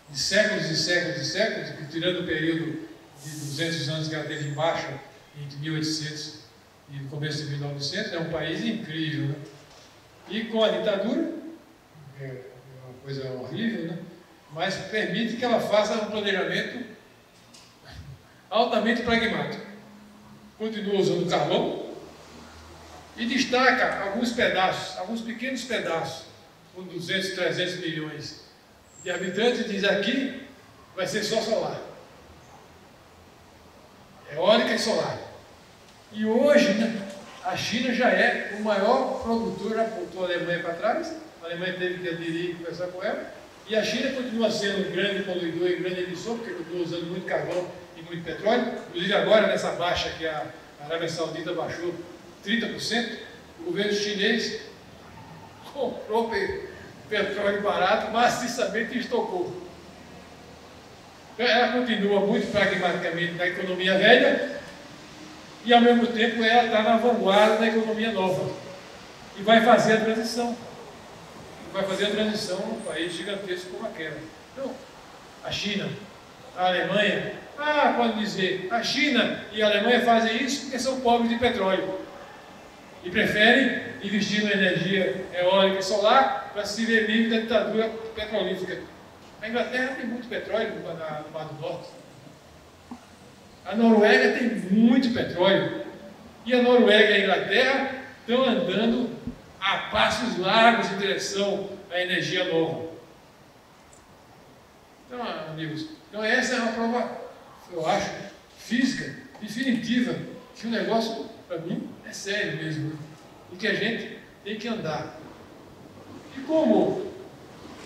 de séculos e séculos e séculos, tirando o período de 200 anos que ela teve em baixa, entre 1800 e o começo de 1900, é um país incrível, né? E com a ditadura, é uma coisa horrível, né? Mas permite que ela faça um planejamento altamente pragmático. Continua usando carvão e destaca alguns pedaços, alguns pequenos pedaços, com 200, 300 milhões de habitantes, e diz aqui vai ser só solar. Eólica e solar. E hoje, né, a China já é o maior produtor, já botou a Alemanha para trás, a Alemanha teve que aderir e conversar com ela, e a China continua sendo um grande poluidor e grande emissor, porque continua usando muito carvão e muito petróleo. Inclusive agora, nessa baixa que a Arábia Saudita baixou 30%, o governo chinês comprou petróleo barato, maciçamente estocou. Então, ela continua muito pragmaticamente na economia velha e, ao mesmo tempo, ela está na vanguarda da economia nova e vai fazer a transição. Vai fazer a transição num país gigantesco como aquela. Então, a China, a Alemanha, pode dizer, a China e a Alemanha fazem isso porque são pobres de petróleo e preferem investir na energia eólica e solar para se ver livre da ditadura petrolífera. A Inglaterra tem muito petróleo no Mar do Norte. A Noruega tem muito petróleo. E a Noruega e a Inglaterra estão andando a passos largos em direção à energia nova. Então, amigos, essa é uma prova, eu acho, física, definitiva, que o negócio, para mim, é sério mesmo, né? E que a gente tem que andar. E como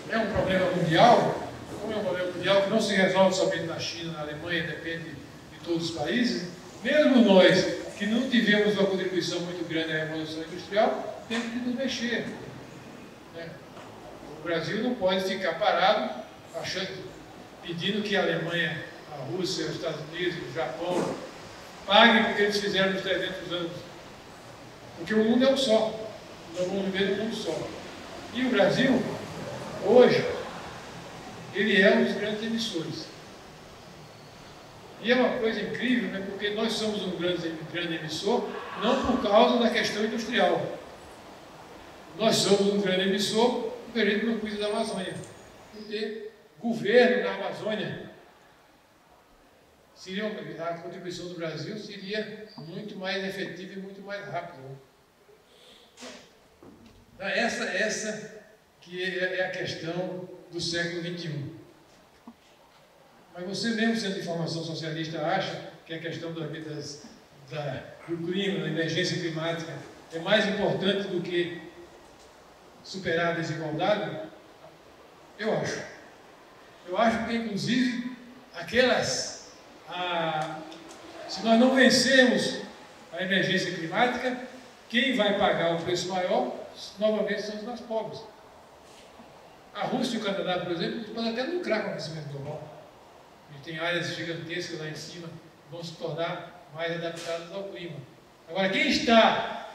é um problema mundial, que não se resolve somente na China, na Alemanha, depende de todos os países, mesmo nós, que não tivemos uma contribuição muito grande na Revolução Industrial, temos que nos mexer. Né? O Brasil não pode ficar parado, pedindo que a Alemanha, a Rússia, os Estados Unidos, o Japão, paguem porque eles fizeram nos 300 anos. Porque o mundo é um só. Nós vamos viver num mundo só. E o Brasil, hoje, ele é um dos grandes emissores. E é uma coisa incrível, né? Porque nós somos um grande emissor, não por causa da questão industrial. Nós somos um grande emissor porque a gente não cuida da Amazônia. Porque governo na Amazônia, a contribuição do Brasil seria muito mais efetiva e muito mais rápida. Então, essa que é a questão do século XXI. Mas você mesmo, sendo de formação socialista, acha que a questão do clima, da emergência climática, é mais importante do que superar a desigualdade? Eu acho. Eu acho que, inclusive, se nós não vencermos a emergência climática, quem vai pagar o preço maior, novamente, são os mais pobres. A Rússia e o Canadá, por exemplo, podem até lucrar com o aquecimento global. E tem áreas gigantescas lá em cima que vão se tornar mais adaptadas ao clima. Agora, quem está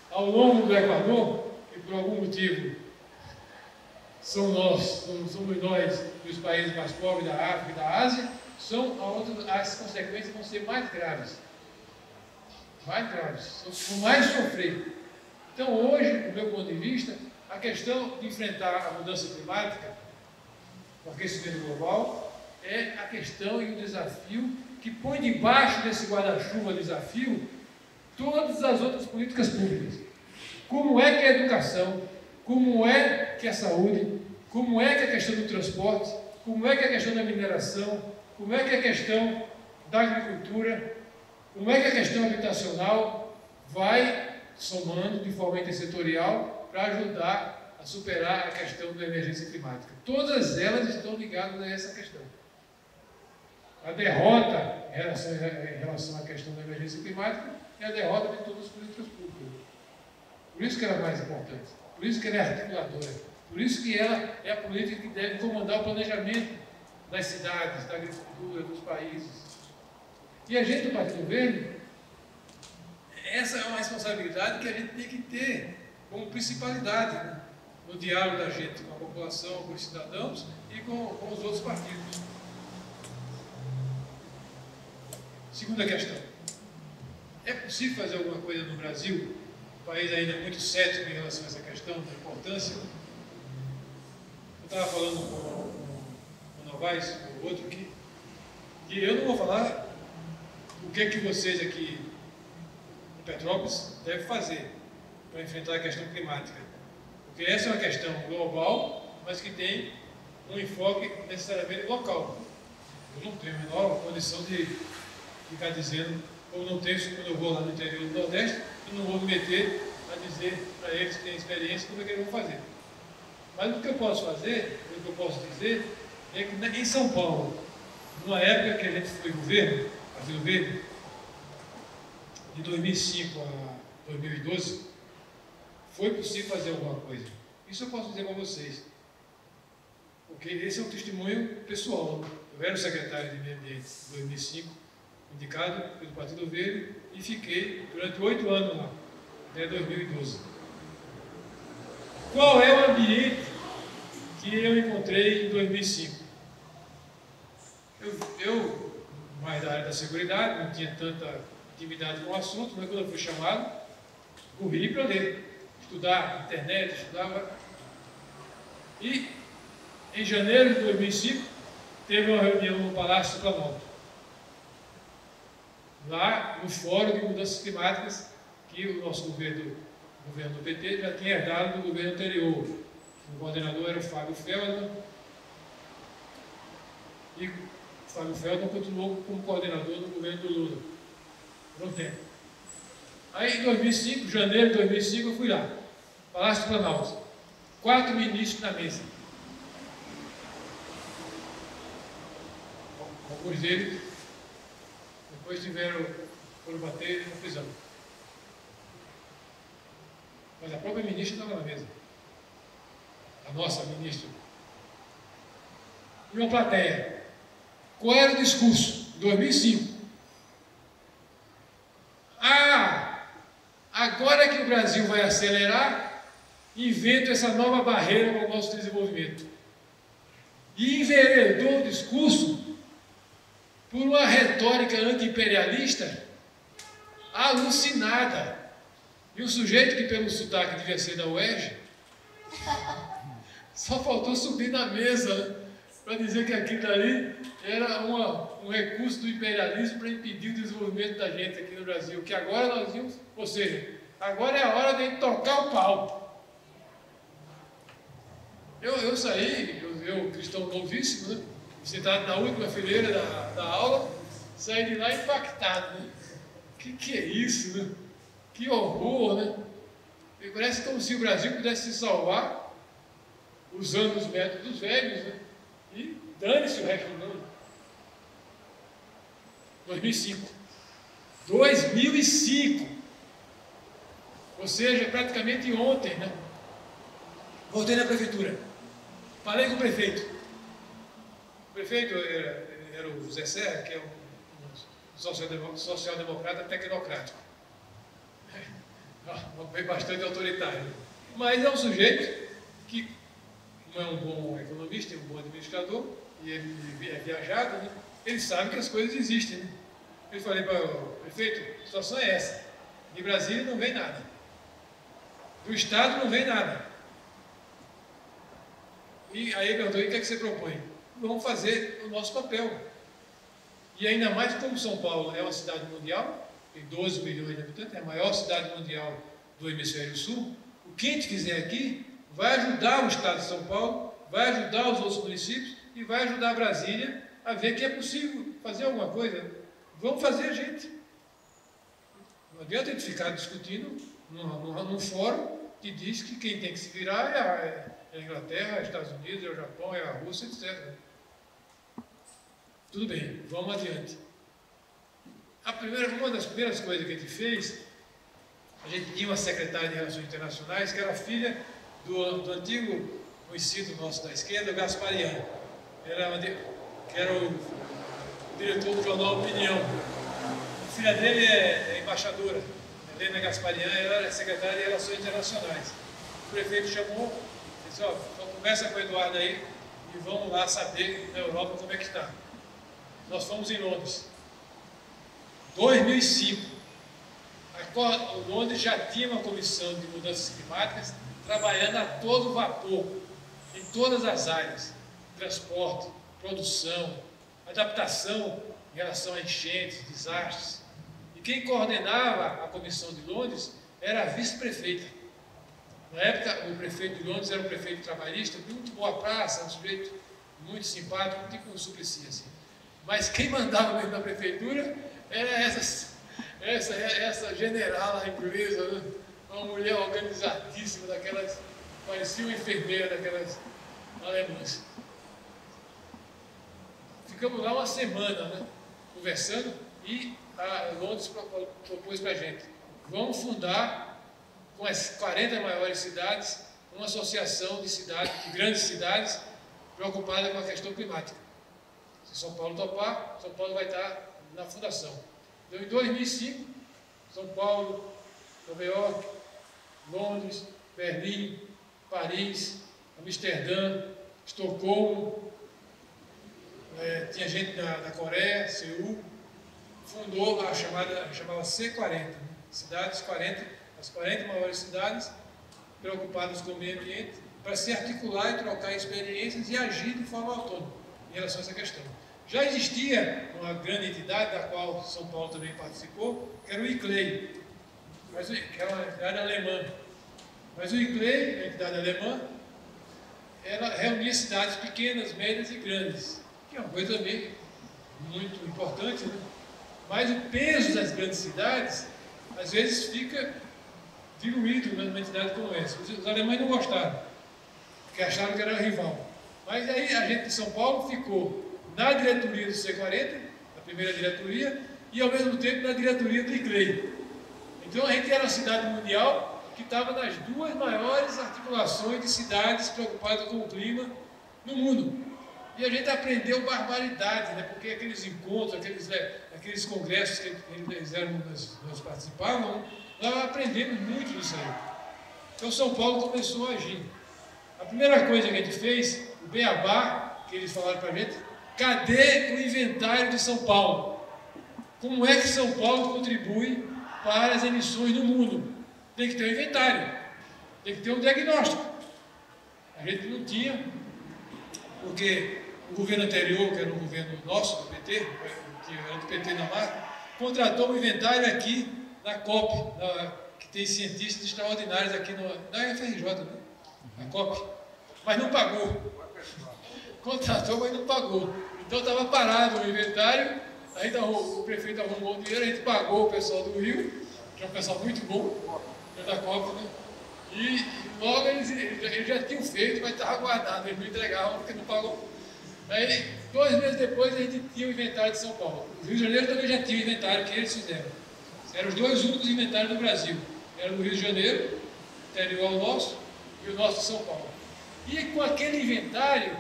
ao longo do Equador, e por algum motivo somos nós, dos países mais pobres da África e da Ásia, as consequências vão ser mais graves. Mais graves, vão mais sofrer. Então, hoje, do meu ponto de vista, a questão de enfrentar a mudança climática, o aquecimento global, é a questão e o desafio que põe debaixo desse guarda-chuva desafio todas as outras políticas públicas. Como é que é a educação, como é que é a saúde, como é que é a questão do transporte, como é que é a questão da mineração, como é que é a questão da agricultura, como é que a questão habitacional vai somando de forma intersetorial para ajudar a superar a questão da emergência climática. Todas elas estão ligadas a essa questão. A derrota em relação à questão da emergência climática é a derrota de todas as políticas públicas. Por isso que ela é mais importante, por isso que ela é articuladora, por isso que ela é a política que deve comandar o planejamento das cidades, da agricultura, dos países. E a gente do Partido Verde, essa é uma responsabilidade que a gente tem que ter como principalidade, né? No diálogo da gente com a população, com os cidadãos e com os outros partidos. Segunda questão. É possível fazer alguma coisa no Brasil? O país ainda é muito cético em relação a essa questão da importância. Eu estava falando com o Novaes, com o outro, que eu não vou falar o que é que vocês aqui em Petrópolis devem fazer para enfrentar a questão climática. Porque essa é uma questão global, mas que tem um enfoque necessariamente local. Eu não tenho a menor condição de ficar dizendo, ou não tenho, quando eu vou lá no interior do Nordeste, eu não vou me meter a dizer para eles que têm experiência como é que eles vão fazer. Mas o que eu posso fazer, o que eu posso dizer, é que em São Paulo, numa época que a gente foi governo, Partido Verde, de 2005 a 2012, foi possível fazer alguma coisa. Isso eu posso dizer para vocês. Porque esse é um testemunho pessoal. Eu era o secretário de Meio Ambiente em 2005, indicado pelo Partido Verde, e fiquei durante 8 anos lá, até 2012. Qual é o ambiente que eu encontrei em 2005? Eu, mais da área da seguridade, não tinha tanta intimidade com o assunto, mas quando eu fui chamado, corri para ler, estudar internet, estudava. E em janeiro de 2005, teve uma reunião no Palácio do Planalto, lá no Fórum de Mudanças Climáticas, que o nosso governo do PT, já tinha herdado do governo anterior. O coordenador era o Fábio Feldman, e o Fábio Feldman continuou como coordenador do governo do Lula, por um tempo. Aí, em 2005, janeiro de 2005, eu fui lá, Palácio do Planalto, 4 ministros na mesa. Alguns deles depois foram bater na prisão. Mas a própria ministra estava na mesa. A nossa ministra. E uma plateia. Qual era o discurso? 2005. Agora que o Brasil vai acelerar, inventa essa nova barreira para o nosso desenvolvimento. e enveredou o discurso por uma retórica anti-imperialista alucinada. E um sujeito que pelo sotaque devia ser da UERJ, só faltou subir na mesa para dizer que aquilo ali era um recurso do imperialismo para impedir o desenvolvimento da gente aqui no Brasil, que agora nós vimos, ou seja, agora é a hora de tocar o pau. Eu saí, eu cristão novíssimo, né? Sentado na última fileira da aula, saí de lá impactado, né? Que é isso, né? Que horror, né? E parece como se o Brasil pudesse se salvar usando os métodos velhos, né? E dane-se o resto do mundo. 2005. 2005. Ou seja, praticamente ontem, né? Voltei na prefeitura. Falei com o prefeito. O prefeito era o Zé Serra, que é um social-democrata tecnocrático. Foi bastante autoritário. Mas é um sujeito que não é um bom economista, é um bom administrador, e ele é viajado, né? Ele sabe que as coisas existem. Né? Eu falei para o prefeito, a situação é essa. De Brasília não vem nada. Do Estado não vem nada. E aí ele perguntou, e o que é que você propõe? Vamos fazer o nosso papel. E ainda mais como São Paulo é uma cidade mundial, tem 12 milhões de habitantes, é a maior cidade mundial do hemisfério sul, o que a gente fizer aqui vai ajudar o Estado de São Paulo, vai ajudar os outros municípios e vai ajudar Brasília a ver que é possível fazer alguma coisa. Vamos fazer, gente. Não adianta a gente ficar discutindo num fórum que diz que quem tem que se virar é a Inglaterra, é os Estados Unidos, é o Japão, é a Rússia, etc. Tudo bem, vamos adiante. Uma das primeiras coisas que a gente fez, a gente tinha uma secretária de Relações Internacionais que era filha do antigo conhecido nosso da esquerda, Gasparian, que era o diretor do jornal Opinião. A filha dele é embaixadora, Helena Gasparian, ela é secretária de Relações Internacionais. O prefeito chamou, disse, ó, conversa com o Eduardo aí e vamos lá saber na Europa como é que está. Nós fomos em Londres. 2005. Londres já tinha uma comissão de mudanças climáticas trabalhando a todo vapor, em todas as áreas, transporte, produção, adaptação em relação a enchentes, desastres. E quem coordenava a comissão de Londres era a vice-prefeita. Na época, o prefeito de Londres era um prefeito trabalhista, muito boa praça, um sujeito muito simpático, tipo um Suplicy, assim. Mas quem mandava mesmo na prefeitura era essa generala inglesa, né? Uma mulher organizadíssima, daquelas, parecia uma enfermeira daquelas alemãs. Ficamos lá uma semana, né, conversando, e a Londres propôs para a gente, vamos fundar com as 40 maiores cidades uma associação de grandes cidades preocupada com a questão climática. Se São Paulo topar, São Paulo vai estar na fundação. Então, em 2005, São Paulo, Nova York, Londres, Berlim, Paris, Amsterdã, Estocolmo, tinha gente da Coreia, Seul, fundou a chamava C40, né? Cidades 40, as 40 maiores cidades preocupadas com o meio ambiente, para se articular e trocar experiências e agir de forma autônoma em relação a essa questão. Já existia uma grande entidade, da qual São Paulo também participou, que era o ICLEI, que era uma entidade alemã. Mas o ICLEI, a entidade alemã, ela reunia cidades pequenas, médias e grandes, que é uma coisa também muito importante, né? Mas o peso das grandes cidades, às vezes, fica diluído numa entidade como essa. Os alemães não gostaram, porque acharam que era rival. Mas aí a gente de São Paulo ficou na diretoria do C40, na primeira diretoria, e ao mesmo tempo na diretoria do ICLEI. Então a gente era uma cidade mundial que estava nas duas maiores articulações de cidades preocupadas com o clima no mundo. E a gente aprendeu barbaridade, né? Porque aqueles encontros, aqueles congressos que nós participávamos, nós aprendemos muito disso aí. Então São Paulo começou a agir. A primeira coisa que a gente fez, o beabá, que eles falaram para a gente, cadê o inventário de São Paulo? Como é que São Paulo contribui para as emissões no mundo? Tem que ter um inventário, tem que ter um diagnóstico. A gente não tinha, porque o governo anterior, que era um governo nosso, do PT, que era do PT na marca, contratou um inventário aqui na COP, que tem cientistas extraordinários aqui na FRJ, né? Na COP, mas não pagou. Contratou, mas não pagou. Então estava parado o inventário, aí o prefeito arrumou o dinheiro, a gente pagou o pessoal do Rio, que é um pessoal muito bom, da COP, né? E logo eles já tinham feito, mas estava guardado, eles não entregavam porque não pagou. Aí, 2 meses depois, a gente tinha o inventário de São Paulo. O Rio de Janeiro também já tinha o inventário que eles fizeram. Eram os 2 únicos inventários do Brasil. Era o do Rio de Janeiro, anterior ao nosso, e o nosso de São Paulo. E com aquele inventário,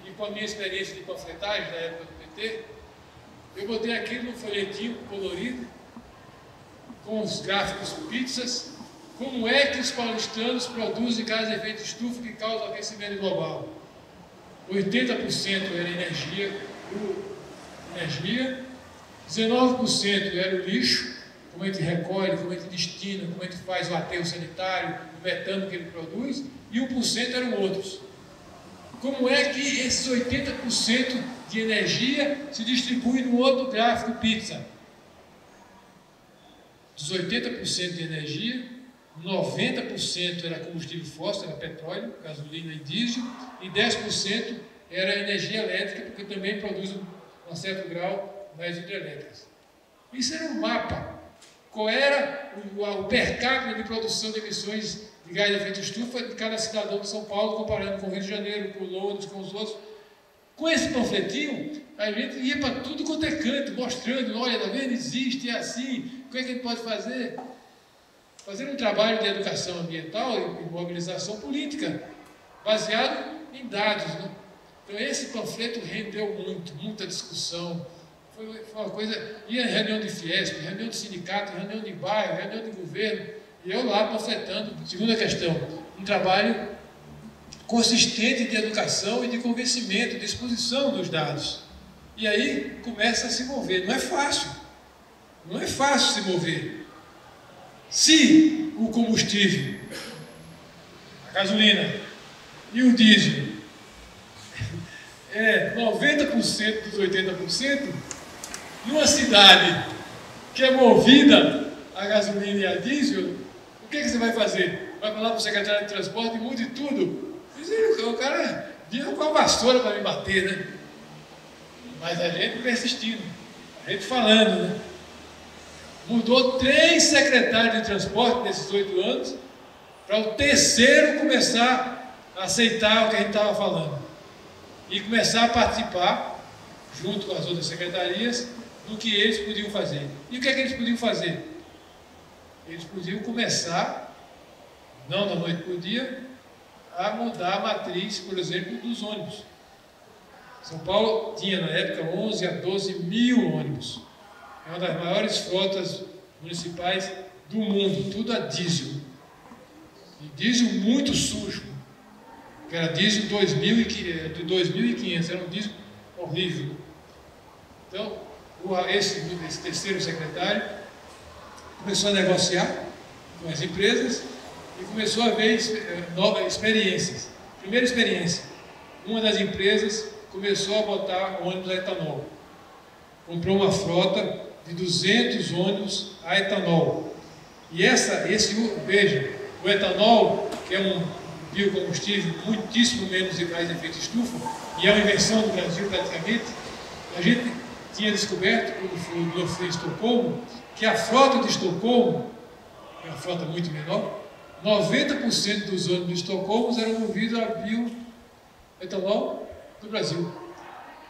e com a minha experiência de panfletagem da época do PT, eu botei aquilo no folhetinho colorido, com os gráficos pizzas, como é que os paulistanos produzem gases de efeito estufa que causam aquecimento global. 80% era energia, 19% era o lixo, como a gente recolhe, como a gente destina, como a gente faz o aterro sanitário, o metano que ele produz, e 1% eram outros. Como é que esses 80% de energia se distribui no outro gráfico pizza? Dos 80% de energia, 90% era combustível fóssil, era petróleo, gasolina e diesel, e 10% era energia elétrica, porque também produz um certo grau nas hidrelétricas. Isso era um mapa. Qual era o per capita de produção de emissões de gás de efeito estufa de cada cidadão de São Paulo, comparando com o Rio de Janeiro, com Londres, com os outros. Com esse panfletinho, a gente ia para tudo quanto é canto, mostrando, olha, tá vendo? Existe, é assim, o que é que a gente pode fazer? Fazer um trabalho de educação ambiental e mobilização política, baseado em dados, né? Então esse panfleto rendeu muita discussão. Foi uma coisa, ia em reunião de Fiesp, reunião de sindicato, reunião de bairro, reunião de governo, e eu lá panfletando. Segunda questão, um trabalho consistente de educação e de convencimento, de exposição dos dados. E aí começa a se mover. Não é fácil. Não é fácil se mover. Se o combustível, a gasolina e o diesel é 90% dos 80%, numa cidade que é movida a gasolina e a diesel, o que você vai fazer? Vai falar para o secretário de transporte e mude tudo? O cara vinha com a vassoura para me bater, né? Mas a gente persistindo, a gente falando, né? Mudou 3 secretários de transporte nesses 8 anos, para o terceiro começar a aceitar o que a gente estava falando. E começar a participar, junto com as outras secretarias, do que eles podiam fazer. E o que é que eles podiam fazer? Eles podiam começar, não da noite para o dia, a mudar a matriz, por exemplo, dos ônibus. São Paulo tinha, na época, 11 a 12 mil ônibus. É uma das maiores frotas municipais do mundo, tudo a diesel. E diesel muito sujo, que era diesel de 2.500, era um diesel horrível. Então, esse terceiro secretário começou a negociar com as empresas e começou a ver novas experiências. Primeira experiência, uma das empresas começou a botar ônibus a etanol. Comprou uma frota de 200 ônibus a etanol. E veja, o etanol, que é um biocombustível muitíssimo menos de gás de efeito estufa, e é uma invenção do Brasil praticamente, a gente tinha descoberto, quando eu fui em Estocolmo, que a frota de Estocolmo, é uma frota muito menor, 90% dos ônibus de Estocolmo eram movidos a bioetanol do Brasil.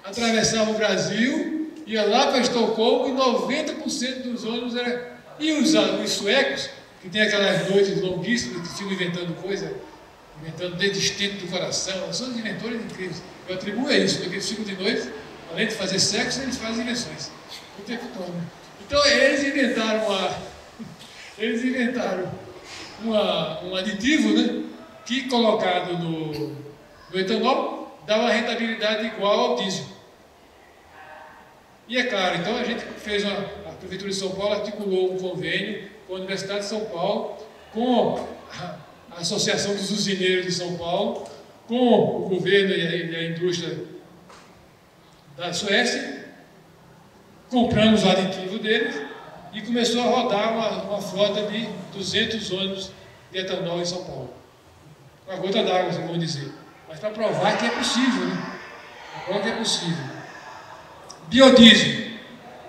Atravessava o Brasil, ia lá para Estocolmo e 90% dos ônibus eram... E os suecos, que tem aquelas noites longuíssimas que ficam inventando coisa, inventando desde estento do coração, são os inventores incríveis. Eu atribuo a isso, porque eles ficam de noite, além de fazer sexo, eles fazem invenções o tempo todo. Então eles inventaram um aditivo, né, que colocado no etanol, dá uma rentabilidade igual ao diesel. E é claro, então a gente fez a Prefeitura de São Paulo articulou um convênio com a Universidade de São Paulo, com a Associação dos Usineiros de São Paulo, com o governo e a indústria da Suécia, compramos o aditivo deles e começou a rodar uma frota de 200 ônibus de etanol em São Paulo. Uma gota d'água, vamos dizer. Mas para provar que é possível, né? Para provar que é possível. Biodiesel.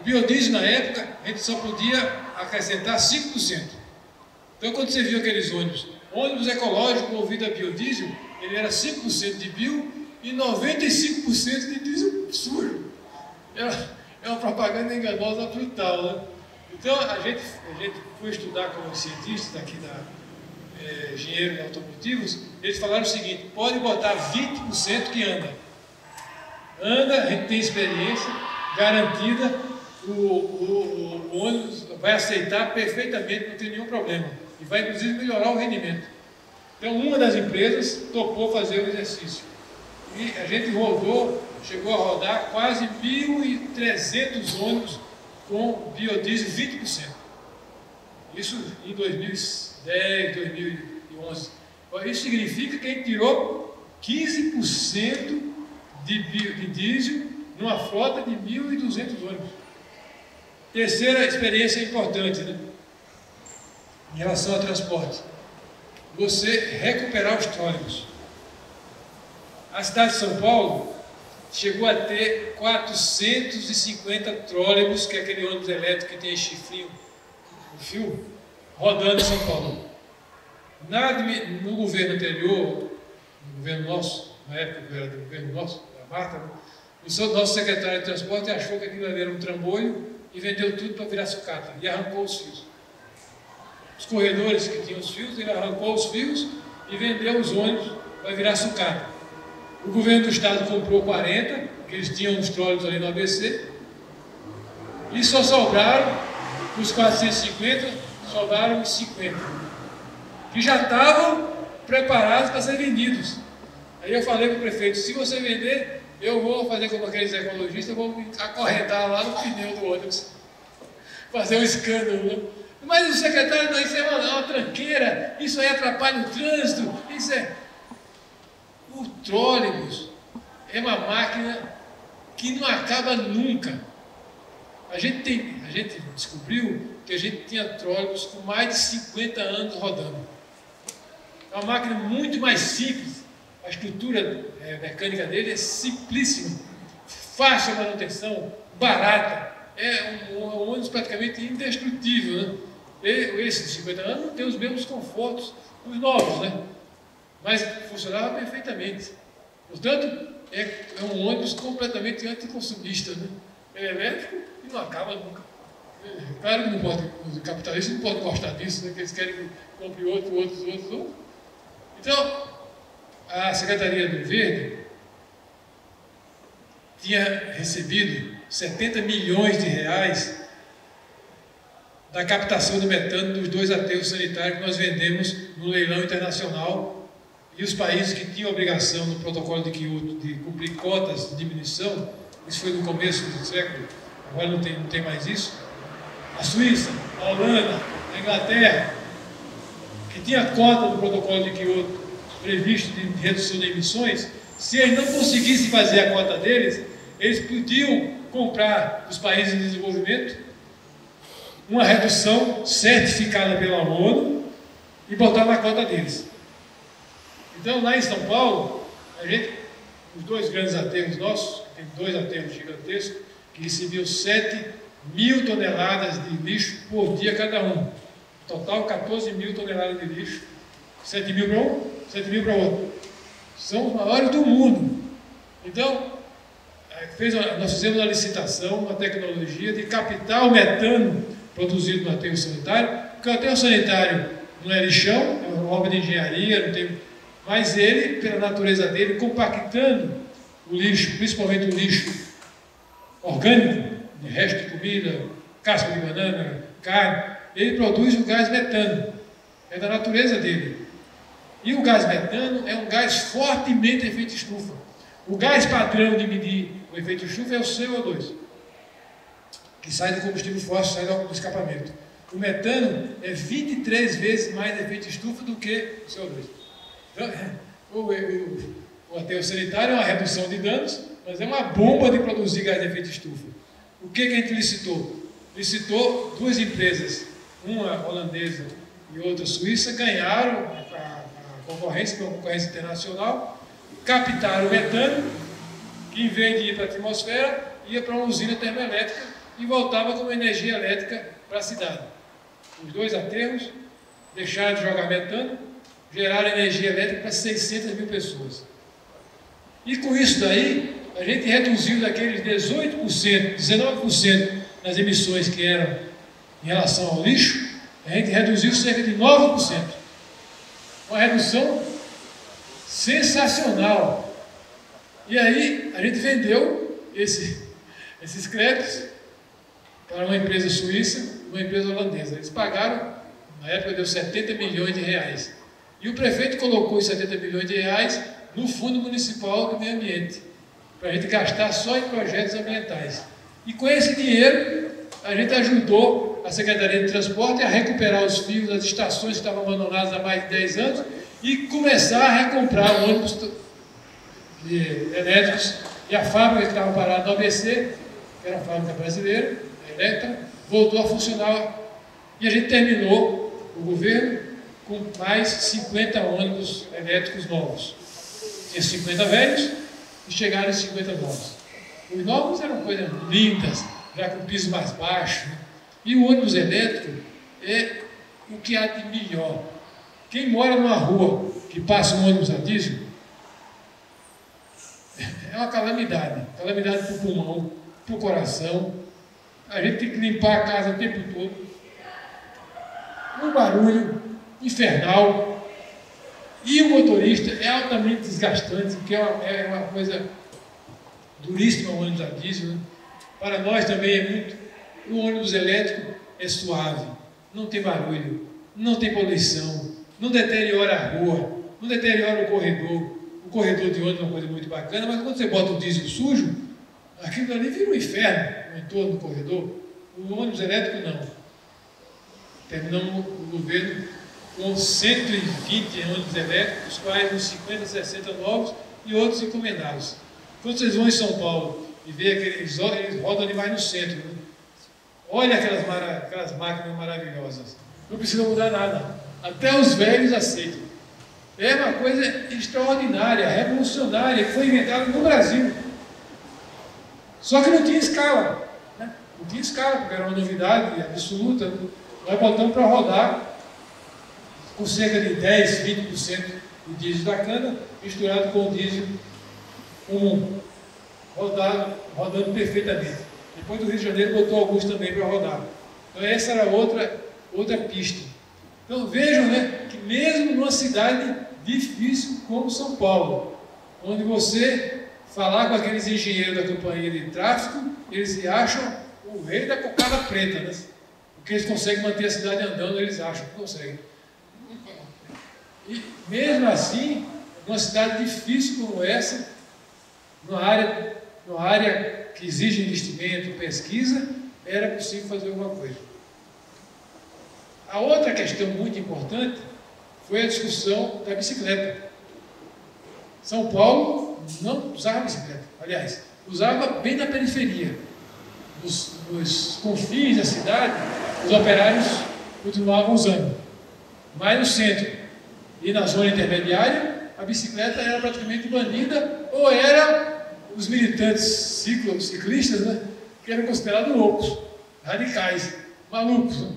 O biodiesel, na época, a gente só podia acrescentar 5%. Então, quando você viu aqueles ônibus ecológicos movidos a biodiesel, ele era 5% de bio e 95% de diesel sujo. É uma propaganda enganosa brutal, né? Então, a gente foi estudar com os cientistas aqui da engenheiros automotivos, eles falaram o seguinte: pode botar 20% que anda. Anda, a gente tem experiência garantida, o ônibus vai aceitar perfeitamente, não tem nenhum problema. E vai, inclusive, melhorar o rendimento. Então, uma das empresas topou fazer o exercício. E a gente chegou a rodar quase 1.300 ônibus com biodiesel 20%. Isso em 2010, 2011. Isso significa que a gente tirou 15% de diesel numa frota de 1.200 ônibus. Terceira experiência importante, né? Em relação ao transporte. Você recuperar os trólebus. A cidade de São Paulo chegou a ter 450 trólebus, que é aquele ônibus elétrico que tem chifrinho, o fio, rodando em São Paulo. No governo anterior, no governo nosso, na época que era do governo nosso, da Marta, o nosso secretário de transporte achou que aquilo era um trambolho e vendeu tudo para virar sucata e arrancou os fios. Os corredores que tinham os fios, ele arrancou os fios e vendeu os ônibus para virar sucata. O governo do estado comprou 40, que eles tinham os trólebus ali no ABC, e só sobraram, dos 450, sobraram os 50, que já estavam preparados para ser vendidos. Aí eu falei para o prefeito: se você vender, eu vou fazer como aqueles ecologistas, vou me acorrentar lá no pneu do ônibus, fazer um escândalo, né? Mas o secretário, não, isso é uma tranqueira, isso aí atrapalha o trânsito, isso é... O trólebus é uma máquina que não acaba nunca. A gente descobriu que a gente tinha trólebus com mais de 50 anos rodando. É uma máquina muito mais simples. A estrutura mecânica dele é simplíssima, fácil a manutenção, barata. É um ônibus praticamente indestrutível, né? Esse de 50 anos não tem os mesmos confortos dos novos, né? Mas funcionava perfeitamente. Portanto, é um ônibus completamente anticonsumista, né? É elétrico e não acaba nunca. Claro que não pode, os capitalistas não podem gostar disso, né? Que eles querem que compre outros. Então, a Secretaria do Verde tinha recebido 70 milhões de reais da captação do metano dos 2 aterros sanitários que nós vendemos no leilão internacional. E os países que tinham obrigação no protocolo de Kyoto de cumprir cotas de diminuição, isso foi no começo do século, agora não tem mais isso. A Suíça, a Holanda, a Inglaterra, que tinha cota do protocolo de Kyoto previsto de redução de emissões, se eles não conseguissem fazer a cota deles, eles podiam comprar dos países em desenvolvimento uma redução certificada pela ONU e botar na cota deles. Então, lá em São Paulo, os 2 grandes aterros nossos, tem 2 aterros gigantescos, que recebiam 7.000 toneladas de lixo por dia cada um. Total, 14.000 toneladas de lixo. 7.000 para um, 7.000 para outro. São os maiores do mundo. Então, nós fizemos uma licitação, uma tecnologia de captar o metano produzido no aterro sanitário, porque o aterro sanitário não é lixão, é uma obra de engenharia, não tem... Mas ele, pela natureza dele, compactando o lixo, principalmente o lixo orgânico, de resto de comida, casca de banana, carne, ele produz o gás metano. É da natureza dele. E o gás metano é um gás fortemente efeito estufa. O gás padrão de medir o efeito estufa é o CO2, que sai do combustível fóssil, sai do escapamento. O metano é 23 vezes mais efeito estufa do que o CO2. Então, o aterro sanitário é uma redução de danos, mas é uma bomba de produzir gás de efeito estufa. O que a gente licitou? Licitou duas empresas, uma holandesa e outra suíça, ganharam a concorrência, que é uma concorrência internacional, captaram o metano, que em vez de ir para a atmosfera, ia para uma usina termoelétrica e voltava como energia elétrica para a cidade. Os dois aterros deixaram de jogar metano, geraram energia elétrica para 600 mil pessoas. E com isso daí, a gente reduziu daqueles 18%, 19% nas emissões que eram em relação ao lixo, a gente reduziu cerca de 9%. Uma redução sensacional. E aí, a gente vendeu esses créditos para uma empresa suíça e uma empresa holandesa. Eles pagaram, na época deu 70 milhões de reais. E o prefeito colocou os 70 milhões de reais no Fundo Municipal do Meio Ambiente, para a gente gastar só em projetos ambientais. E com esse dinheiro, a gente ajudou a Secretaria de Transporte a recuperar os fios das estações que estavam abandonadas há mais de 10 anos e começar a recomprar ônibus elétricos. E a fábrica que estava parada no ABC, que era a fábrica brasileira, a Eletra, voltou a funcionar. E a gente terminou, o governo, com mais 50 ônibus elétricos novos. Tinha 50 velhos e chegaram em 50 novos. Os novos eram coisas lindas, já com piso mais baixo. E o ônibus elétrico é o que há de melhor. Quem mora numa rua que passa um ônibus a diesel, é uma calamidade. Calamidade para o pulmão, para o coração. A gente tem que limpar a casa o tempo todo. Um barulho infernal. E o motorista é altamente desgastante, porque é uma coisa duríssima o ônibus a diesel. Né? Para nós também é muito. O ônibus elétrico é suave, não tem barulho, não tem poluição, não deteriora a rua, não deteriora o corredor. O corredor de ônibus é uma coisa muito bacana, mas quando você bota o diesel sujo, aquilo ali vira um inferno no entorno do corredor. O ônibus elétrico não. Terminamos o governo com 120 ônibus elétricos, quais uns 50, 60 novos e outros encomendados. Quando vocês vão em São Paulo e vê eles rodam ali mais no centro, né? Olha aquelas máquinas maravilhosas. Não precisa mudar nada. Até os velhos aceitam. É uma coisa extraordinária, revolucionária, que foi inventada no Brasil. Só que não tinha escala. Né? Não tinha escala, porque era uma novidade absoluta. Né? Nós botamos para rodar com cerca de 10, 20% do diesel da cana, misturado com o diesel comum, rodando perfeitamente. Depois do Rio de Janeiro botou alguns também para rodar. Então essa era outra pista. Então vejam, né, que mesmo numa cidade difícil como São Paulo, onde você falar com aqueles engenheiros da companhia de tráfego, eles se acham o rei da cocada preta, né? Porque eles conseguem manter a cidade andando, eles acham que conseguem. E mesmo assim, numa cidade difícil como essa, numa área que exige investimento, pesquisa, era possível fazer alguma coisa. A outra questão muito importante foi a discussão da bicicleta. São Paulo não usava bicicleta, aliás, usava bem na periferia. Nos confins da cidade, os operários continuavam usando. Mas no centro e na zona intermediária, a bicicleta era praticamente banida, ou era os militantes ciclistas, né, que eram considerados loucos, radicais, malucos, né,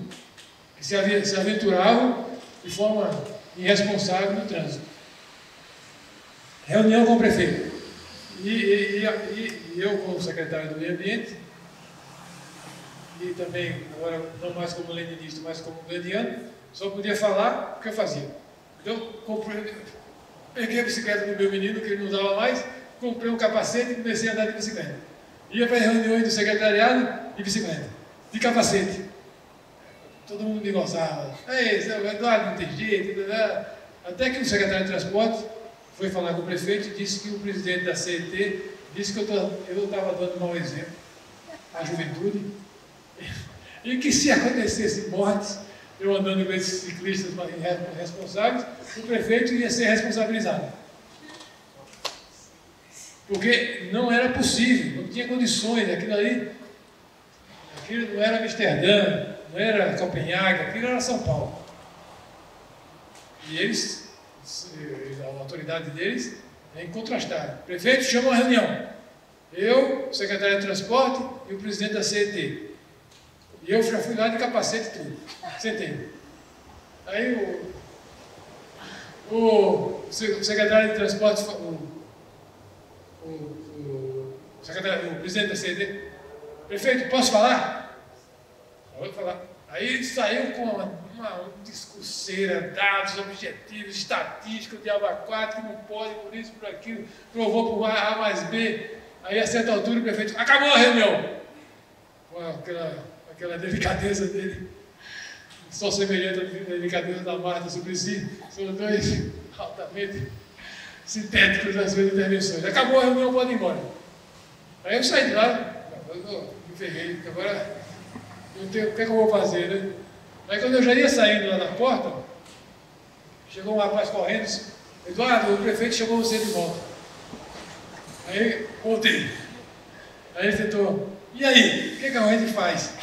que se aventuravam de forma irresponsável no trânsito. Reunião com o prefeito. E eu, como secretário do Meio Ambiente, e também, agora não mais como leninista, mas como gandiano, só podia falar o que eu fazia. Então, peguei a bicicleta do meu menino, que ele não usava mais, comprei um capacete e comecei a andar de bicicleta. Ia para as reuniões do secretariado de bicicleta, de capacete. Todo mundo me gostava. Eduardo, não tem jeito. Até que o secretário de Transporte foi falar com o prefeito e disse que o presidente da CET disse que eu estava dando mau exemplo à juventude e que se acontecesse mortes, eu andando com esses ciclistas responsáveis, o prefeito ia ser responsabilizado. Porque não era possível, não tinha condições, aquilo não era Amsterdã, não era Copenhague, aquilo era São Paulo. E eles, a autoridade deles, contrastaram. O prefeito chama uma reunião. Eu, o secretário de transporte e o presidente da CET. E eu já fui lá de capacete e tudo. Sentei. Aí o secretário de transporte, o presidente da CET, prefeito, posso falar? Pode falar. Aí ele saiu com uma discurseira, dados, objetivos, estatísticos de abacate, que não pode, por isso, por aquilo, provou por A mais B. Aí, a certa altura, o prefeito, acabou a reunião. Com aquela delicadeza dele, só semelhante à delicadeza da Marta Suplicy, são dois altamente sintéticos nas suas intervenções. Acabou a reunião, pode ir embora. Aí eu saí de lá, eu me ferrei, agora não tenho, o que é que eu vou fazer, né? Aí quando eu já ia saindo lá na porta, chegou um rapaz correndo e disse, Eduardo, o prefeito chamou você de volta. Aí voltei. Aí ele tentou, e aí, o que a gente faz?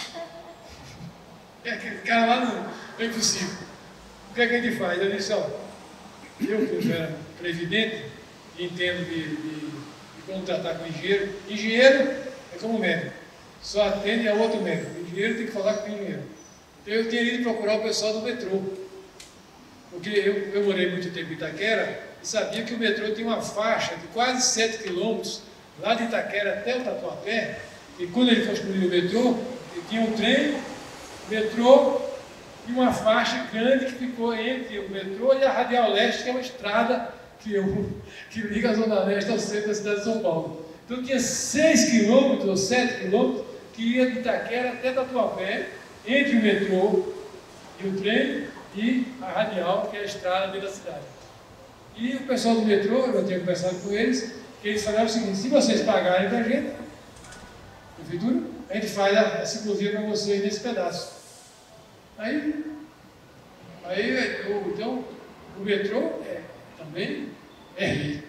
Aquele cara lá não é impossível. O que a gente faz? Eu disse, ó, eu que era previdente, entendo de como tratar com engenheiro. Engenheiro é como médico, só atende a outro médico. O engenheiro tem que falar com o engenheiro. Então eu tinha ido procurar o pessoal do metrô, porque eu morei muito tempo em Itaquera e sabia que o metrô tinha uma faixa de quase 7 quilômetros, lá de Itaquera até o Tatuapé, e quando ele construiu o metrô, ele tinha um trem, metrô e uma faixa grande que ficou entre o metrô e a Radial Leste, que é uma estrada que liga a Zona Leste ao centro da cidade de São Paulo. Então tinha 6 quilômetros ou 7 quilômetros que ia de Itaquera até Tatuapé, entre o metrô e o trem e a Radial, que é a estrada dentro da cidade. E o pessoal do metrô, eu tinha conversado com eles, que eles falaram o seguinte, se vocês pagarem para a gente, prefeitura, a gente faz a ciclovia para vocês nesse pedaço. Então, o metrô também é rei.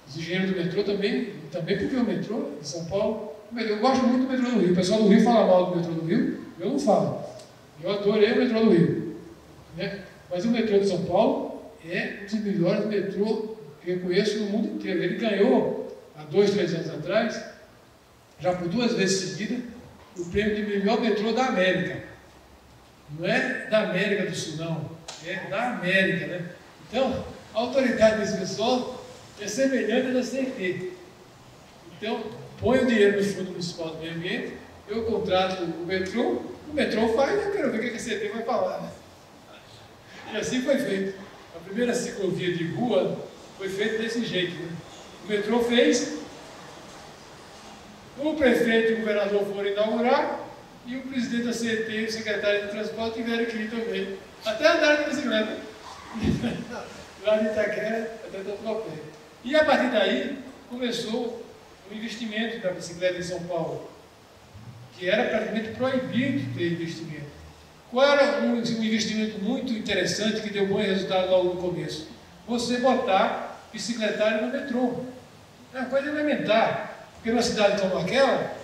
Os engenheiros do metrô também porque o metrô de São Paulo, eu gosto muito do metrô do Rio. O pessoal do Rio fala mal do metrô do Rio, eu não falo. Eu adorei o metrô do Rio. Né? Mas o metrô de São Paulo é um dos melhores metrô que eu conheço no mundo inteiro. Ele ganhou, há 2, 3 anos atrás, já por 2 vezes seguidas, o prêmio de melhor metrô da América. Não é da América do Sul, não. É da América, né? Então, a autoridade desse pessoal é semelhante à da CET. Então, põe o dinheiro no Fundo Municipal do Meio Ambiente, eu contrato o metrô faz, eu quero ver o que a CET vai falar. Né? E assim foi feito. A primeira ciclovia de rua foi feita desse jeito. Né? O metrô fez, o prefeito e o governador foram inaugurar, e o presidente da CET e o secretário de transporte tiveram que ir também. Até andaram de bicicleta. Lá de Itaquera até Tatuapé. E a partir daí começou o investimento da bicicleta em São Paulo, que era praticamente proibido ter investimento. Qual era um investimento muito interessante que deu bom resultado logo no começo? Você botar bicicletário no metrô. É uma coisa elementar, porque numa cidade como aquela,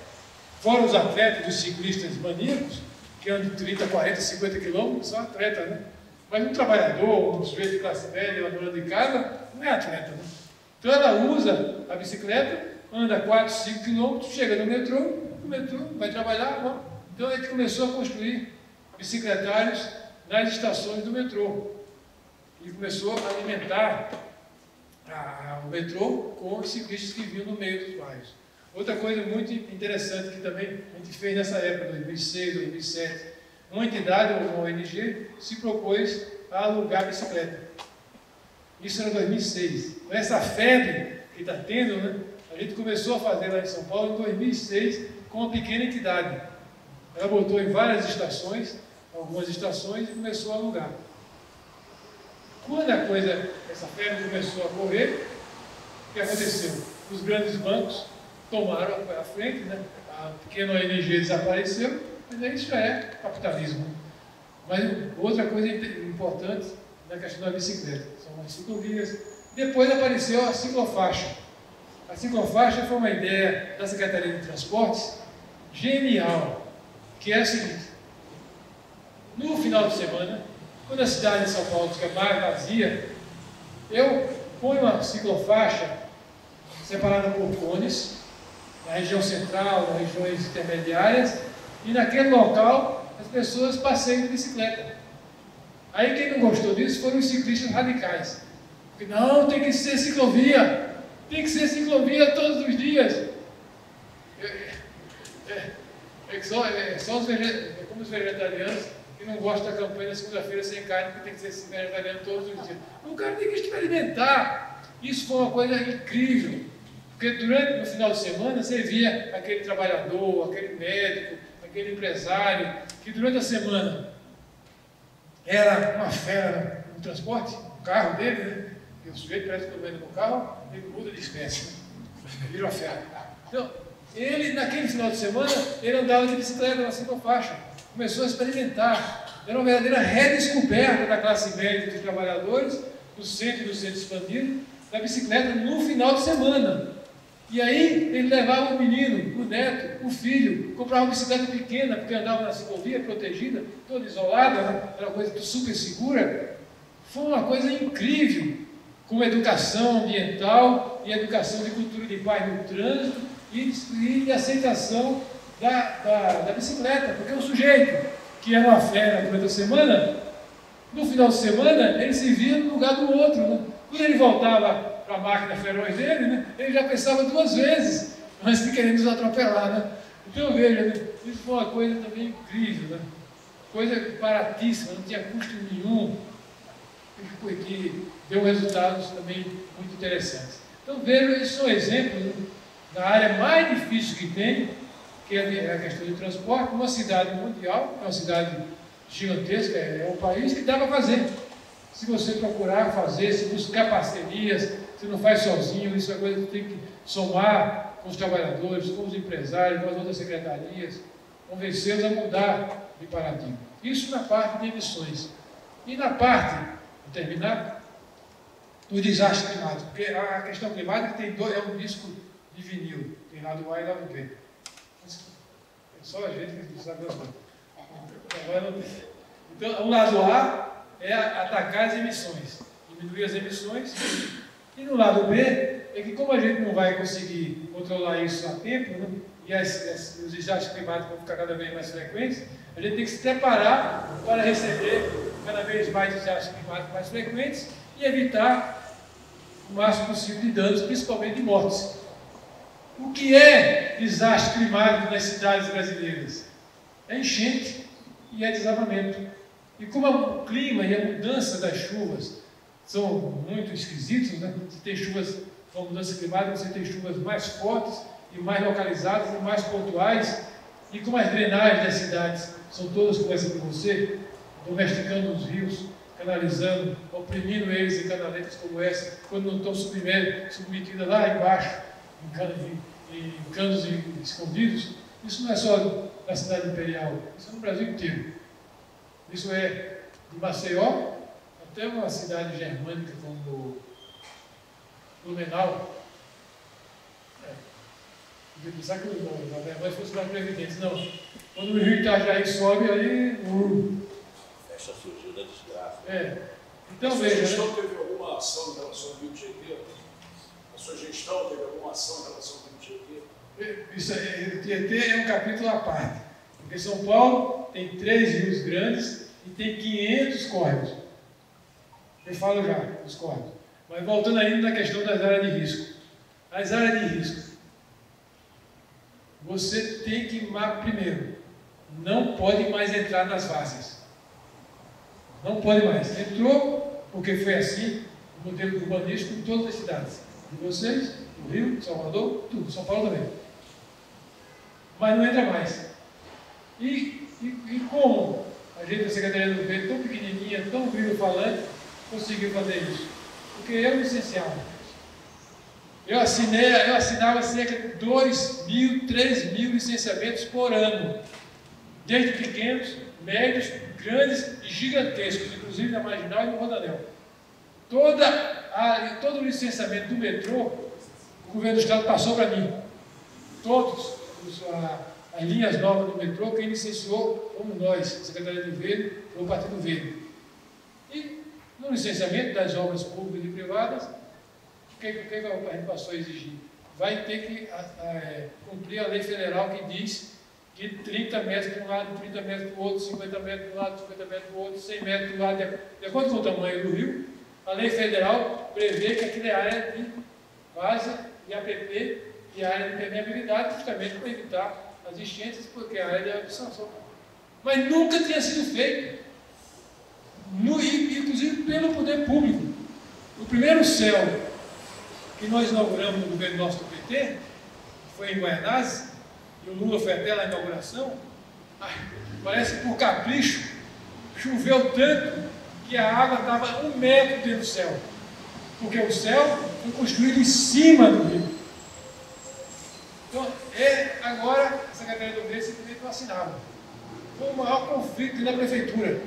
fora os atletas, os ciclistas maníacos, que andam 30, 40, 50 quilômetros, são atletas, né? Mas um trabalhador, um sujeito de classe média, uma dona de casa, não é atleta, né? Então ela usa a bicicleta, anda 4, 5 quilômetros, chega no metrô, vai trabalhar, bom. Então a gente começou a construir bicicletários nas estações do metrô. E começou a alimentar o metrô com os ciclistas que vinham no meio dos bairros. Outra coisa muito interessante que também a gente fez nessa época, 2006, 2007, uma entidade, uma ONG, se propôs a alugar bicicleta. Isso era 2006. Com essa febre que está tendo, né, a gente começou a fazer lá em São Paulo em 2006 com uma pequena entidade. Ela botou em várias estações, algumas estações, e começou a alugar. Quando essa febre começou a correr, que aconteceu? Os grandes bancos tomaram a frente, né? A pequena ONG desapareceu, mas isso já é capitalismo. Mas outra coisa importante na questão da bicicleta, são as ciclovias. Depois apareceu a ciclofaixa. A ciclofaixa foi uma ideia da Secretaria de Transportes genial, que é a seguinte: no final de semana, quando a cidade de São Paulo fica mais vazia, eu ponho uma ciclofaixa separada por cones, na região central, nas regiões intermediárias, e naquele local as pessoas passeiam de bicicleta. Aí quem não gostou disso foram os ciclistas radicais. Porque não, tem que ser ciclovia, tem que ser ciclovia todos os dias. Como os vegetarianos que não gostam da campanha da segunda-feira sem carne, porque tem que ser vegetariano todos os dias. O cara tem que experimentar. Isso foi uma coisa incrível. Porque no final de semana você via aquele trabalhador, aquele médico, aquele empresário, que durante a semana era uma fera no transporte, o carro dele, né? E o sujeito parece que eu vendo no carro, ele muda de espécie, né? Ele vira uma fera. Então, ele, naquele final de semana, ele andava de bicicleta na ciclofaixa, começou a experimentar. Era uma verdadeira redescoberta da classe média dos trabalhadores, do centro expandido, da bicicleta no final de semana. E aí ele levava o menino, o neto, o filho, comprava uma bicicleta pequena, porque andava na ciclovia protegida, toda isolada, né? Era uma coisa super segura. Foi uma coisa incrível, com educação ambiental e educação de cultura de paz no trânsito e de aceitação da bicicleta, porque o sujeito que era uma fera durante a semana, no final de semana ele se via no lugar do outro, né? Quando ele voltava para a máquina feroz dele, né, ele já pensava duas vezes antes de querer nos atropelar, né? Então veja, né, isso foi uma coisa também incrível, né? Coisa baratíssima, não tinha custo nenhum, que deu resultados também muito interessantes. Então veja, esses são exemplos, né, da área mais difícil que tem, que é a questão do transporte, uma cidade mundial, é uma cidade gigantesca, é um país que dá para fazer. Se você procurar fazer, se buscar parcerias, você não faz sozinho, isso é coisa que tem que somar com os trabalhadores, com os empresários, com as outras secretarias, convencê-los a mudar de paradigma. Isso na parte de emissões. E na parte, vou terminar, do desastre climático, porque a questão climática tem é um disco de vinil, tem lado A e lado B. É só a gente que sabe as coisas. Então, o lado A é atacar as emissões, diminuir as emissões, e no lado B é que, como a gente não vai conseguir controlar isso a tempo, né, e os desastres climáticos vão ficar cada vez mais frequentes, a gente tem que se preparar para receber cada vez mais desastres climáticos mais frequentes e evitar o máximo possível de danos, principalmente de mortes. O que é desastre climático nas cidades brasileiras? É enchente e é desabamento. E como o clima e a mudança das chuvas são muito esquisitos, né? Você tem chuvas com mudança climática, você tem chuvas mais fortes e mais localizadas e mais pontuais, e como as drenagens das cidades são todas como essa de você, domesticando os rios, canalizando, oprimindo eles em canaletas como essa, quando não estão submetidas lá embaixo, em canos escondidos. Isso não é só na cidade imperial, isso é no Brasil inteiro. Isso é de Maceió até uma cidade germânica como Blumenau. Eu pensava que na Alemanha fosse mais previdente. Não. Quando o rio Itajaí sobe, aí. Essa surgiu da desgraça. Então, a sua veja. gestão teve alguma ação em relação ao Rio Tietê? A sua gestão teve alguma ação em relação ao Rio Tietê? Isso aí, Tietê é um capítulo à parte. Porque São Paulo tem 3 rios grandes e tem 500 córregos. Eu falo já dos córregos. Mas voltando ainda na questão das áreas de risco. As áreas de risco. Você tem que, primeiro, não pode mais entrar nas várzeas. Não pode mais. Entrou, porque foi assim, o modelo urbanístico em todas as cidades. De vocês, do Rio, Salvador, tudo. São Paulo também. Mas não entra mais. E como a gente da Secretaria do Governo, tão pequenininha, tão grilo falante, conseguiu fazer isso? Porque é o essencial. Eu assinava cerca de 2.000, 3.000 licenciamentos por ano, desde pequenos, médios, grandes e gigantescos, inclusive na Marginal e no Rodanel. Todo o licenciamento do metrô, o governo do Estado passou para mim. Todos as linhas novas do metrô, quem licenciou fomos nós, Secretaria do Governo, ou o Partido Verde. E no licenciamento das obras públicas e privadas, o que a gente passou a exigir? Vai ter que cumprir a lei federal que diz que 30 metros de um lado, 30 metros do outro, 50 metros de um lado, 50 metros do outro, 100 metros do lado, de acordo com o tamanho do rio, a lei federal prevê que aquilo é área de várzea e APP e área de permeabilidade, justamente para evitar as enchentes, porque é a área de absorção. Mas nunca tinha sido feito, inclusive pelo poder público. O primeiro céu que nós inauguramos no governo nosso do PT, que foi em Guaianazes, e o Lula foi até lá na inauguração, parece que por capricho, choveu tanto que a água estava 1 metro dentro do céu, porque o céu foi construído em cima do rio. Então, agora a Secretaria do Meio simplesmente não assinava. Foi o maior conflito na prefeitura,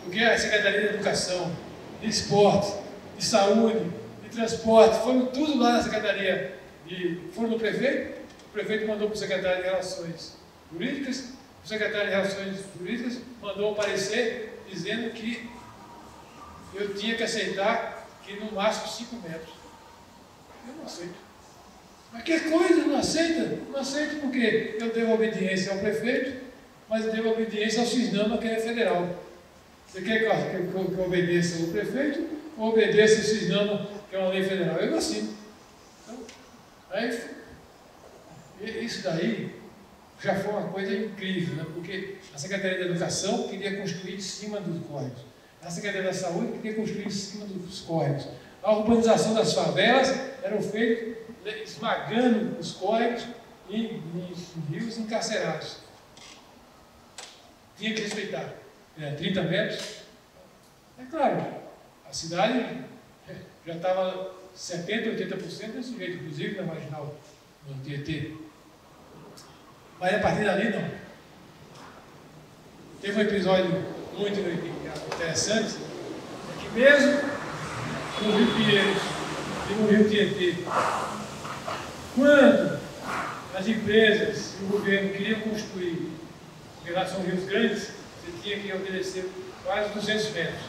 porque a Secretaria de Educação, de Esporte, de Saúde, de Transporte, foram tudo lá na Secretaria, foram no prefeito, o prefeito mandou para o secretário de Relações Jurídicas, o secretário de Relações Jurídicas mandou um parecer dizendo que eu tinha que aceitar que no máximo 5 metros. Eu não aceito. Mas que coisa, não aceita? Não aceito porque eu devo obediência ao prefeito, mas eu devo obediência ao Cisnama, que é federal. Você quer que eu obedeça ao prefeito ou obedeça ao Cisnama, que é uma lei federal? Eu assino. Então, isso daí já foi uma coisa incrível, né? Porque a Secretaria da Educação queria construir em cima dos córregos. A Secretaria da Saúde queria construir em cima dos córregos. A urbanização das favelas era feita esmagando os córregos em rios encarcerados. Tinha que respeitar. 30 metros. É claro, a cidade já estava 70%, 80% desse jeito, inclusive na Marginal, no Tietê. Mas a partir dali, não. Teve um episódio muito interessante, que mesmo no Rio Pinheiros e no Rio Tietê, quando as empresas e o governo queriam construir, porque lá são rios grandes, você tinha que obedecer quase 200 metros.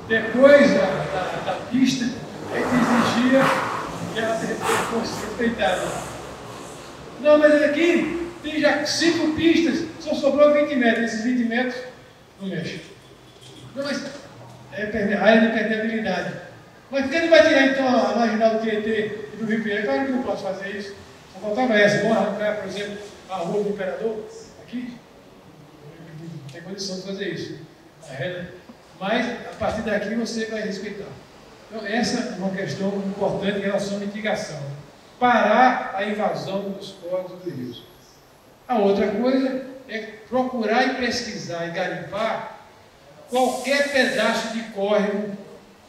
Depois da pista, a gente exigia que ela fosse respeitada. Não, mas aqui tem já 5 pistas, só sobrou 20 metros. Esses 20 metros não mexe. Não, mas é área de permeabilidade. Mas por que não vai tirar então a Marginal do Tietê e do Rio Pinheiros? Claro que não posso fazer isso. Só faltava essa. Vamos arrancar, por exemplo, a Rua do Imperador, aqui. Não tem condição de fazer isso. Mas a partir daqui você vai respeitar. Então essa é uma questão importante em relação à mitigação. Parar a invasão dos córregos dos rios. A outra coisa é procurar e pesquisar e garimpar qualquer pedaço de córrego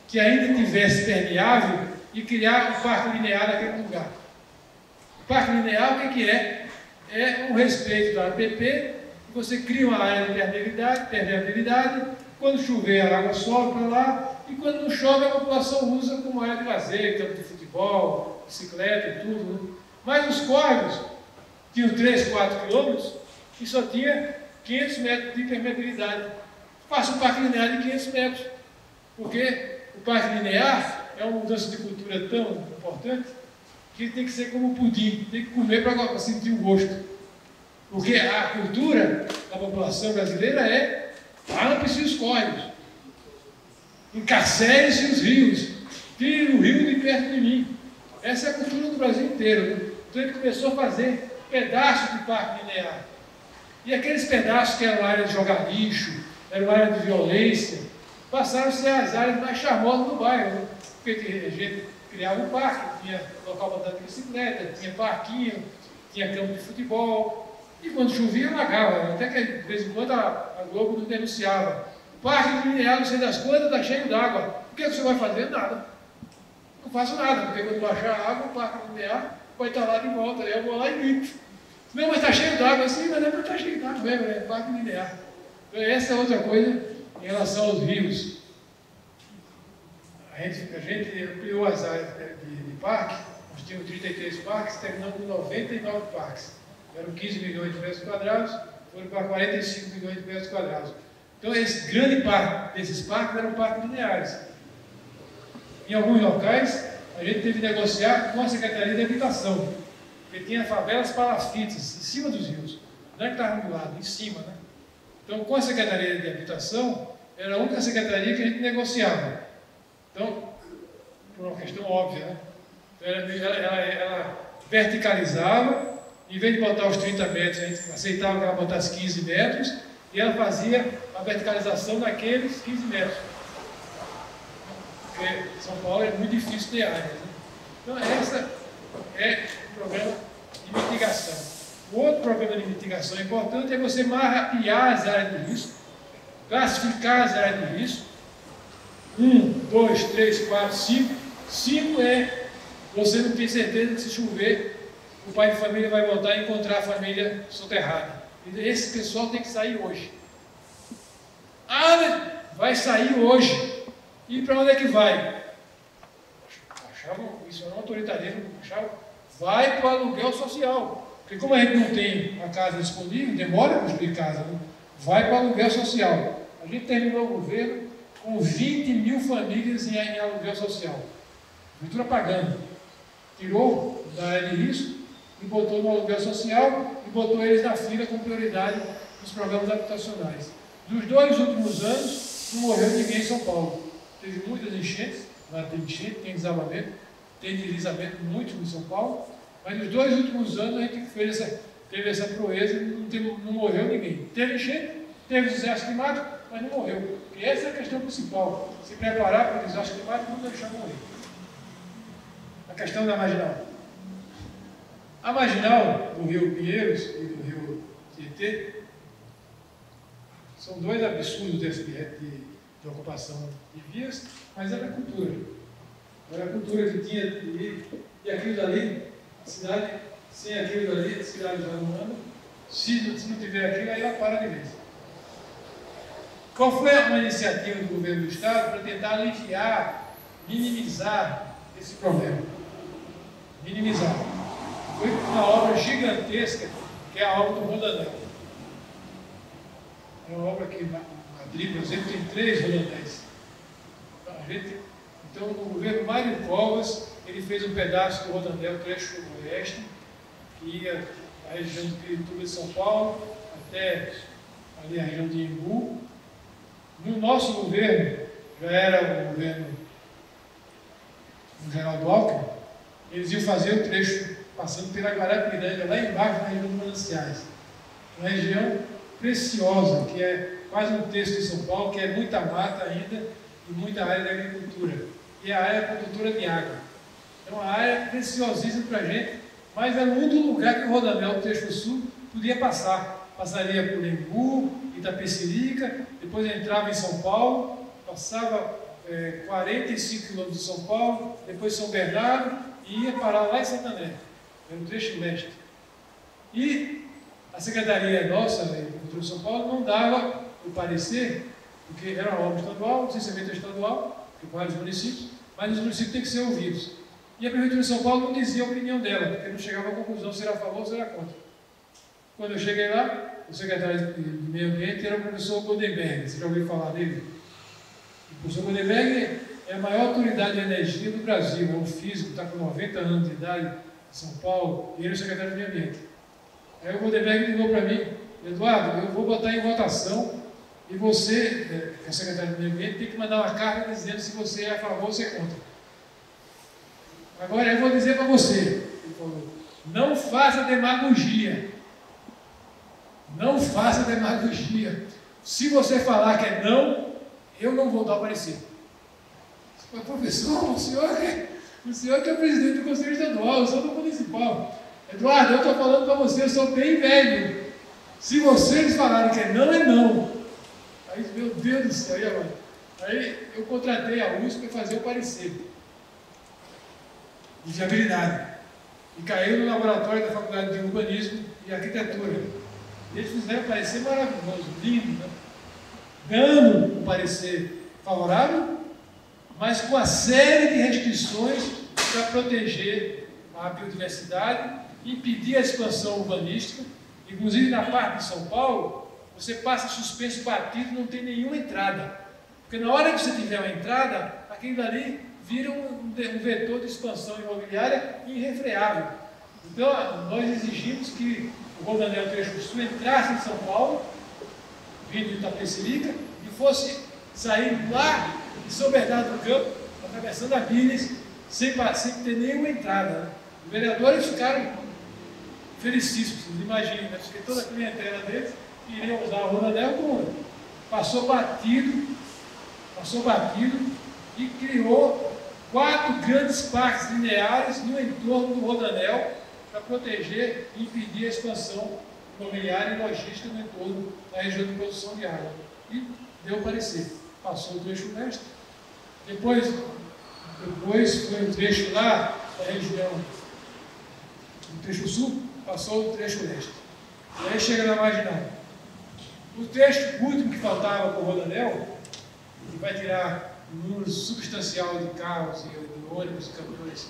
que ainda tivesse permeável e criar um parque linear naquele lugar. O parque linear, o que é? É um respeito da APP, você cria uma área de permeabilidade, quando chover a água sobe para lá, e quando não chove a população usa como área de lazer, campo de futebol, bicicleta e tudo. Né? Mas os córregos tinham 3, 4 quilômetros e só tinha 500 metros de permeabilidade. Faça um parque linear de 500 metros, porque o parque linear é uma mudança de cultura tão importante que ele tem que ser como um pudim, tem que comer para sentir o gosto. Porque a cultura da população brasileira é lampe-se os córregos, encarcere-se os rios, tire o rio de perto de mim. Essa é a cultura do Brasil inteiro. Né? Então ele começou a fazer pedaços de parque linear. E aqueles pedaços que eram área de jogar lixo, eram área de violência, passaram a ser as áreas mais charmosas do bairro. Né? Porque a gente criava um parque, tinha local para andar de bicicleta, tinha parquinho, tinha campo de futebol. E quando chovia, alagava. Até que de vez em quando a Globo nos denunciava. O parque linear, não sei das quantas, está cheio d'água. O que você vai fazer? Nada. faço nada, porque quando baixar a água, o parque linear vai estar lá de volta, aí eu vou lá e limpo. Não, mas está cheio d'água, assim, mas não é para estar cheio d'água mesmo, é parque linear. Então, essa é outra coisa em relação aos rios. A gente ampliou as áreas de parque, nós tínhamos 33 parques, terminamos com 99 parques. Eram 15 milhões de metros quadrados, foram para 45 milhões de metros quadrados. Então, esse grande parte desses parques eram parques lineares. Em alguns locais, a gente teve que negociar com a Secretaria de Habitação, porque tinha favelas palafitas em cima dos rios, não é que estavam do lado, em cima, né? Então, com a Secretaria de Habitação, era a única secretaria que a gente negociava. Então, por uma questão óbvia, né? Então, ela verticalizava, em vez de botar os 30 metros, a gente aceitava que ela botasse 15 metros, e ela fazia a verticalização naqueles 15 metros. Porque São Paulo é muito difícil de área, né? Então, esse é o problema de mitigação. O outro problema de mitigação importante é você mapear as áreas de risco, classificar as áreas de risco. 1, 2, 3, 4, 5. 5 é você não tem certeza que se chover, o pai de família vai voltar e encontrar a família soterrada. Esse pessoal tem que sair hoje. Ah, vai sair hoje. E para onde é que vai? Achavam, isso era um autoritarismo, achavam, vai para o aluguel social. Porque como a gente não tem uma casa disponível, demora para construir casa, né? Vai para o aluguel social. A gente terminou o governo com 20 mil famílias em aluguel social. A prefeitura pagando. Tirou da área de risco e botou no aluguel social e botou eles na fila com prioridade nos programas habitacionais. Nos 2 últimos anos, não morreu ninguém em São Paulo. Teve muitas enchentes, lá tem enchente, tem desabamento, tem deslizamento muito em São Paulo, mas nos 2 últimos anos a gente teve essa proeza e não morreu ninguém. Teve enchente, teve desastre climático, mas não morreu. E essa é a questão principal, se preparar para o desastre climático e não deixar morrer. A questão da marginal. A marginal do Rio Pinheiros e do Rio Tietê são 2 absurdos de ocupação de vias, mas era a cultura. Era a cultura que tinha e aquilo dali, a cidade, sem aquilo dali, a cidade já não anda. Se não tiver aquilo, aí ela para de vez. Qual foi uma iniciativa do governo do Estado para tentar aliviar, minimizar esse problema? Minimizar. Foi uma obra gigantesca, que é a obra do Rodanel. É uma obra que Madrid, por exemplo, tem 3 rodonéis. Então, o governo Mário Covas, ele fez um pedaço do Rodanel, trecho oeste, que ia da região de Pirituba de São Paulo, até ali a região de Imbu. No nosso governo, já era o governo do Geraldo Alckmin, eles iam fazer o trecho passando pela Guarapiranga, lá embaixo na região dos Mananciais. Uma região preciosa, que é quase um terço de São Paulo, que é muita mata ainda e muita área de agricultura. E a área de produtora de água. É uma área preciosíssima para a gente, mas é o único lugar que o Rodanel do Trecho Sul podia passar. Passaria por Embu, Itapecerica, depois entrava em São Paulo, passava 45 quilômetros de São Paulo, depois São Bernardo e ia parar lá em Santander, no trecho leste. E a Secretaria nossa, de Cultura de São Paulo, não dava o parecer, porque era uma obra estadual, licenciamento estadual, de vários municípios, mas os municípios têm que ser ouvidos. E a Prefeitura de São Paulo não dizia a opinião dela, porque não chegava à conclusão se era a favor ou se era contra. Quando eu cheguei lá, o secretário de Meio Ambiente era o professor Goldenberg. Você já ouviu falar dele? O professor Goldenberg é a maior autoridade de energia do Brasil, é um físico, está com 90 anos de idade, em São Paulo, e ele é o secretário de Meio Ambiente. Aí o Goldenberg ligou para mim: Eduardo, eu vou botar em votação e você, que é o secretário de Meio Ambiente, tem que mandar uma carta dizendo se você é a favor ou se é contra. Agora eu vou dizer para você, ele falou, não faça demagogia. Não faça demagogia. Se você falar que é não, eu não vou dar o parecer. Professor, o senhor que é presidente do Conselho Estadual, eu sou do Municipal. Eduardo, eu estou falando para você, eu sou bem velho. Se vocês falarem que é não, é não. Aí, meu Deus do céu, e agora? Aí eu contratei a USP para fazer o parecer. de viabilidade. E caiu no laboratório da Faculdade de Urbanismo e Arquitetura. E eles fizeram parecer maravilhoso, lindo, né? Dando um parecer favorável, mas com uma série de restrições para proteger a biodiversidade, impedir a expansão urbanística. Inclusive, na parte de São Paulo, você passa suspenso batido, não tem nenhuma entrada. Porque na hora que você tiver uma entrada, aquilo ali vira um vetor de expansão imobiliária irrefreável. Então, nós exigimos que o Rodoanel Trecho Sul entrasse em São Paulo, vindo de Itapecerica, e fosse sair lá de São Bernardo do Campo, atravessando a Minas, sem ter nenhuma entrada. Né? Os vereadores ficaram felicíssimos, imagina, né? Porque toda a clientela deles iria usar o Rodoanel como passou batido e criou 4 grandes parques lineares no entorno do Rodoanel para proteger e impedir a expansão imobiliária e logística no entorno da região de produção de água. E deu o parecer. Passou o trecho leste, depois foi o trecho lá da região do trecho sul, passou o trecho leste. E aí chega na marginal. O trecho último que faltava para o Rodoanel, que vai tirar um número substancial de carros e de ônibus e caminhões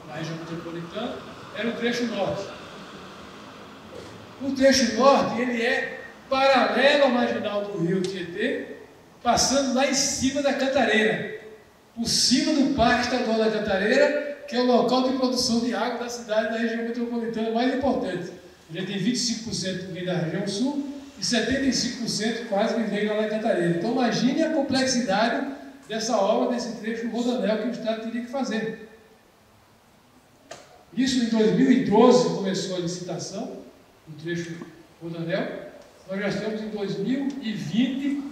na região metropolitana, era o trecho norte. O trecho norte, ele é paralelo à marginal do rio Tietê, passando lá em cima da Cantareira, por cima do Parque Estadual da Cantareira, que é o local de produção de água da cidade da região metropolitana mais importante. Ele tem 25% que vem da região sul e 75% quase que vem lá da Cantareira. Então imagine a complexidade dessa obra, desse trecho Rodoanel que o Estado teria que fazer. Isso em 2012 começou a licitação do trecho Rodoanel. Nós já estamos em 2020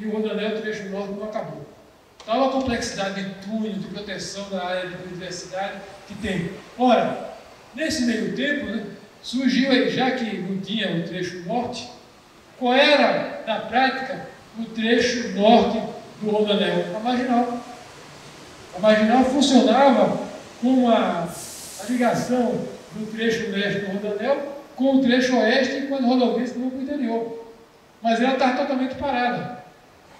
e o Rodoanel trecho norte não acabou. Tal a complexidade de túnel, de proteção da área de biodiversidade que tem. Ora, nesse meio tempo, né, surgiu aí, já que não tinha o trecho norte, qual era, na prática, o trecho norte do Rodoanel? A marginal. A marginal funcionava com a ligação do trecho leste do Rodoanel com o trecho oeste enquanto rodovias que vão para o interior. Mas ela estava totalmente parada.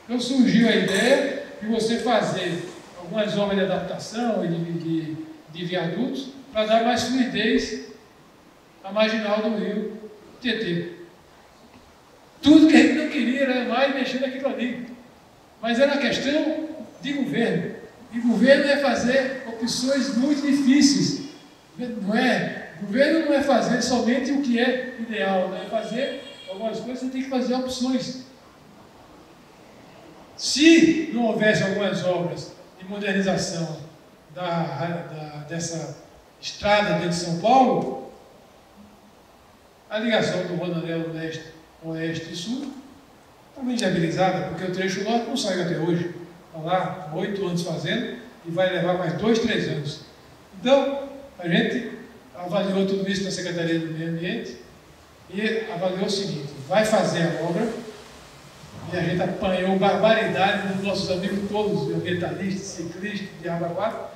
Então surgiu a ideia de você fazer algumas obras de adaptação e de viadutos para dar mais fluidez à marginal do rio Tietê. Tudo que a gente não queria era mais mexer naquilo ali. Mas era uma questão de governo. E governo é fazer opções muito difíceis. Não é? Governo não é fazer somente o que é ideal, né? É fazer algumas coisas, você tem que fazer opções. Se não houvesse algumas obras de modernização dessa estrada dentro de São Paulo, a ligação do Rodoanel leste, oeste e sul está viabilizada, porque o trecho norte não saiu até hoje. Está lá há 8 anos fazendo e vai levar mais 2, 3 anos. Então, a gente avaliou tudo isso na Secretaria do Meio Ambiente e avaliou o seguinte: vai fazer a obra, e a gente apanhou barbaridade dos nossos amigos todos, ambientalistas, ciclistas, de água aquática,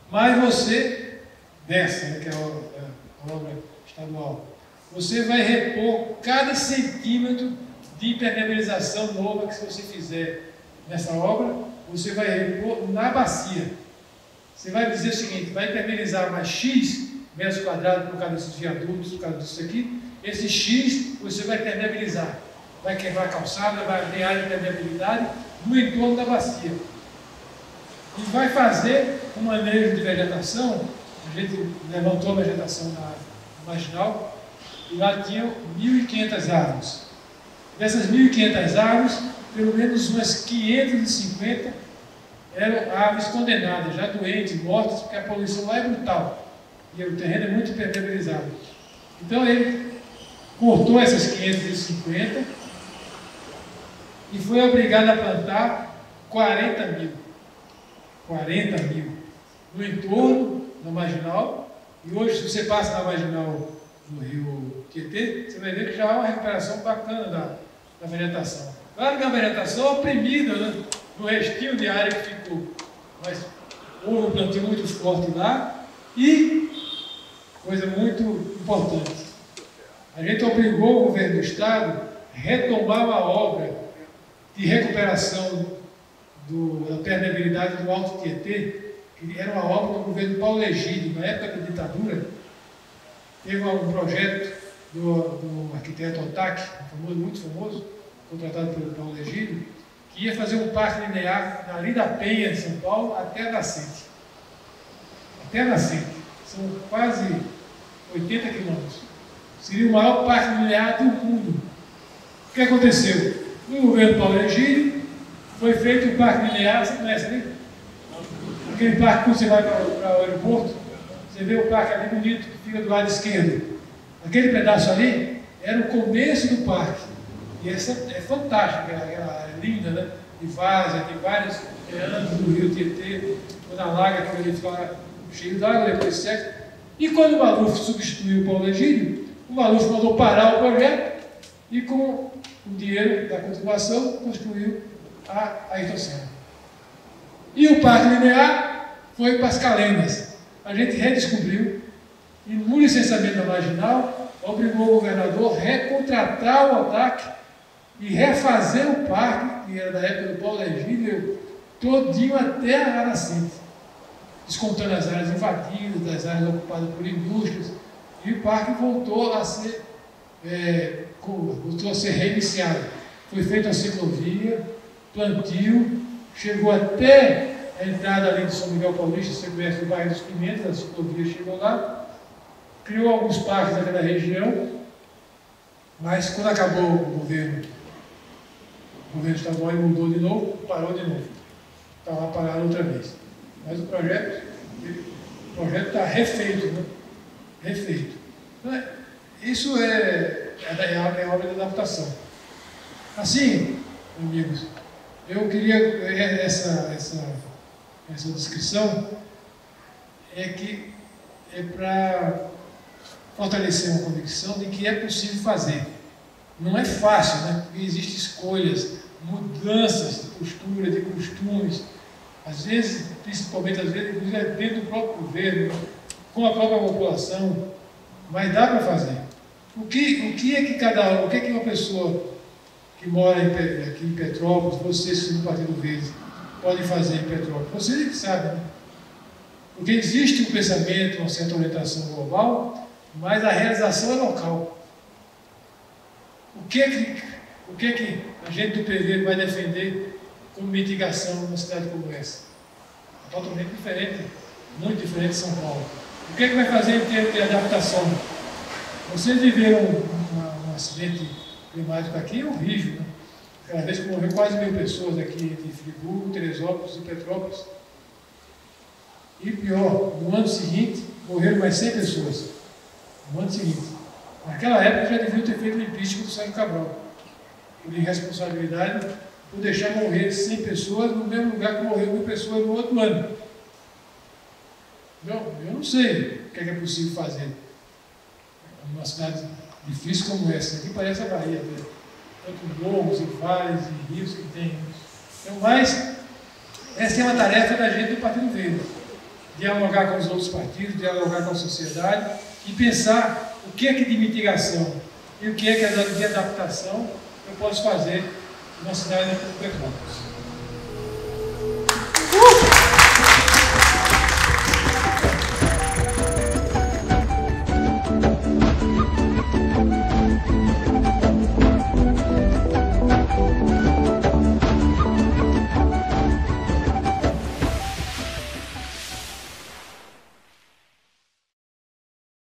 mas você, dessa, né, que é a obra estadual, você vai repor cada centímetro de impermeabilização nova que você fizer nessa obra, você vai repor na bacia. Você vai dizer o seguinte: vai impermeabilizar mais X metros quadrados por causa desses viadutos, por causa disso aqui. Esse X você vai impermeabilizar. Vai quebrar a calçada, vai abrir área de permeabilidade no entorno da bacia. E vai fazer um manejo de vegetação. A gente levantou a vegetação na marginal e lá tinham 1.500 árvores. Dessas 1.500 árvores, pelo menos umas 550 eram árvores condenadas, já doentes, mortas, porque a poluição lá é brutal. E o terreno é muito impermeabilizado. Então ele cortou essas 550 e foi obrigado a plantar 40 mil. 40 mil no entorno da marginal. E hoje, se você passa na marginal no rio Tietê, você vai ver que já há uma recuperação bacana da vegetação. Claro que a vegetação é oprimida, né, no restinho de área que ficou. Mas houve um plantio muito forte lá E, coisa muito importante, a gente obrigou o governo do Estado a retomar uma obra de recuperação da permeabilidade do Alto Tietê, que era uma obra do governo Paulo Egídio, na época da ditadura. Teve um projeto do arquiteto Otaque, muito famoso, contratado pelo Paulo Egídio, que ia fazer um parque linear dali da Penha, de São Paulo, até a Nascente. Até a Nascente. São quase 80 quilômetros. Seria o maior parque linear do mundo. O que aconteceu? No governo Paulo Egídio, foi feito um parque linear, você conhece ali? Aquele parque que você vai para o aeroporto, você vê o parque ali bonito, que fica do lado esquerdo. Aquele pedaço ali era o começo do parque. E essa é fantástica, ela é linda, né? De várzea, tem vários ângulos do rio Tietê, quando alaga, aquilo ali fica cheio d'água, depois seca. E quando o Maluf substituiu o Paulo Egídio, o Maluf mandou parar o projeto e, com o dinheiro da continuação, construiu a Ayrton Senna. E o Parque Linear foi para as Calenas. A gente redescobriu e, no licenciamento da marginal, obrigou o governador a recontratar o Otaque e refazer o parque, que era da época do Paulo Egídio, todinho até a Nascente, descontando as áreas invadidas, as áreas ocupadas por indústrias, e o parque voltou a ser reiniciado. Foi feita a ciclovia, plantio, chegou até a entrada ali de São Miguel Paulista, você conhece o bairro dos Pimentos, a ciclovia chegou lá, criou alguns parques naquela região, mas quando acabou o governo estadual mudou de novo, parou de novo. Está lá parado outra vez. Mas o projeto está refeito, né? Refeito. Então, isso é obra de adaptação. Assim, amigos, eu queria essa descrição é para fortalecer uma convicção de que é possível fazer. Não é fácil, né? Porque existem escolhas, mudanças de postura, de costumes, às vezes, principalmente às vezes, dentro do próprio governo, com a própria população, mas dá para fazer. O que é que uma pessoa que mora aqui em Petrópolis, vocês do Partido Verde, podem fazer em Petrópolis? Vocês que sabem, né? Porque existe um pensamento, uma certa orientação global, mas a realização é local. O que é que a gente do PV vai defender como mitigação numa cidade como essa? É totalmente diferente, muito diferente de São Paulo. O que é que vai fazer em termos de adaptação? Vocês viveram um acidente climático aqui, é horrível, né? Aquela vez que morreu quase 1000 pessoas aqui entre Friburgo, Teresópolis e Petrópolis. E pior, no ano seguinte, morreram mais 100 pessoas. No ano seguinte. Naquela época já deviam ter feito o impeachment do Sérgio Cabral, por irresponsabilidade, por deixar morrer 100 pessoas no mesmo lugar que morreu 1000 pessoas no outro ano. Eu não sei o que é possível fazer numa cidade difícil como essa. Aqui parece a Bahia, né? Tanto morros e vales e rios que tem. Então, mas essa é uma tarefa da gente do Partido Verde. Dialogar com os outros partidos, dialogar com a sociedade e pensar o que é que de mitigação e o que é que de adaptação eu posso fazer numa cidade como Petrópolis.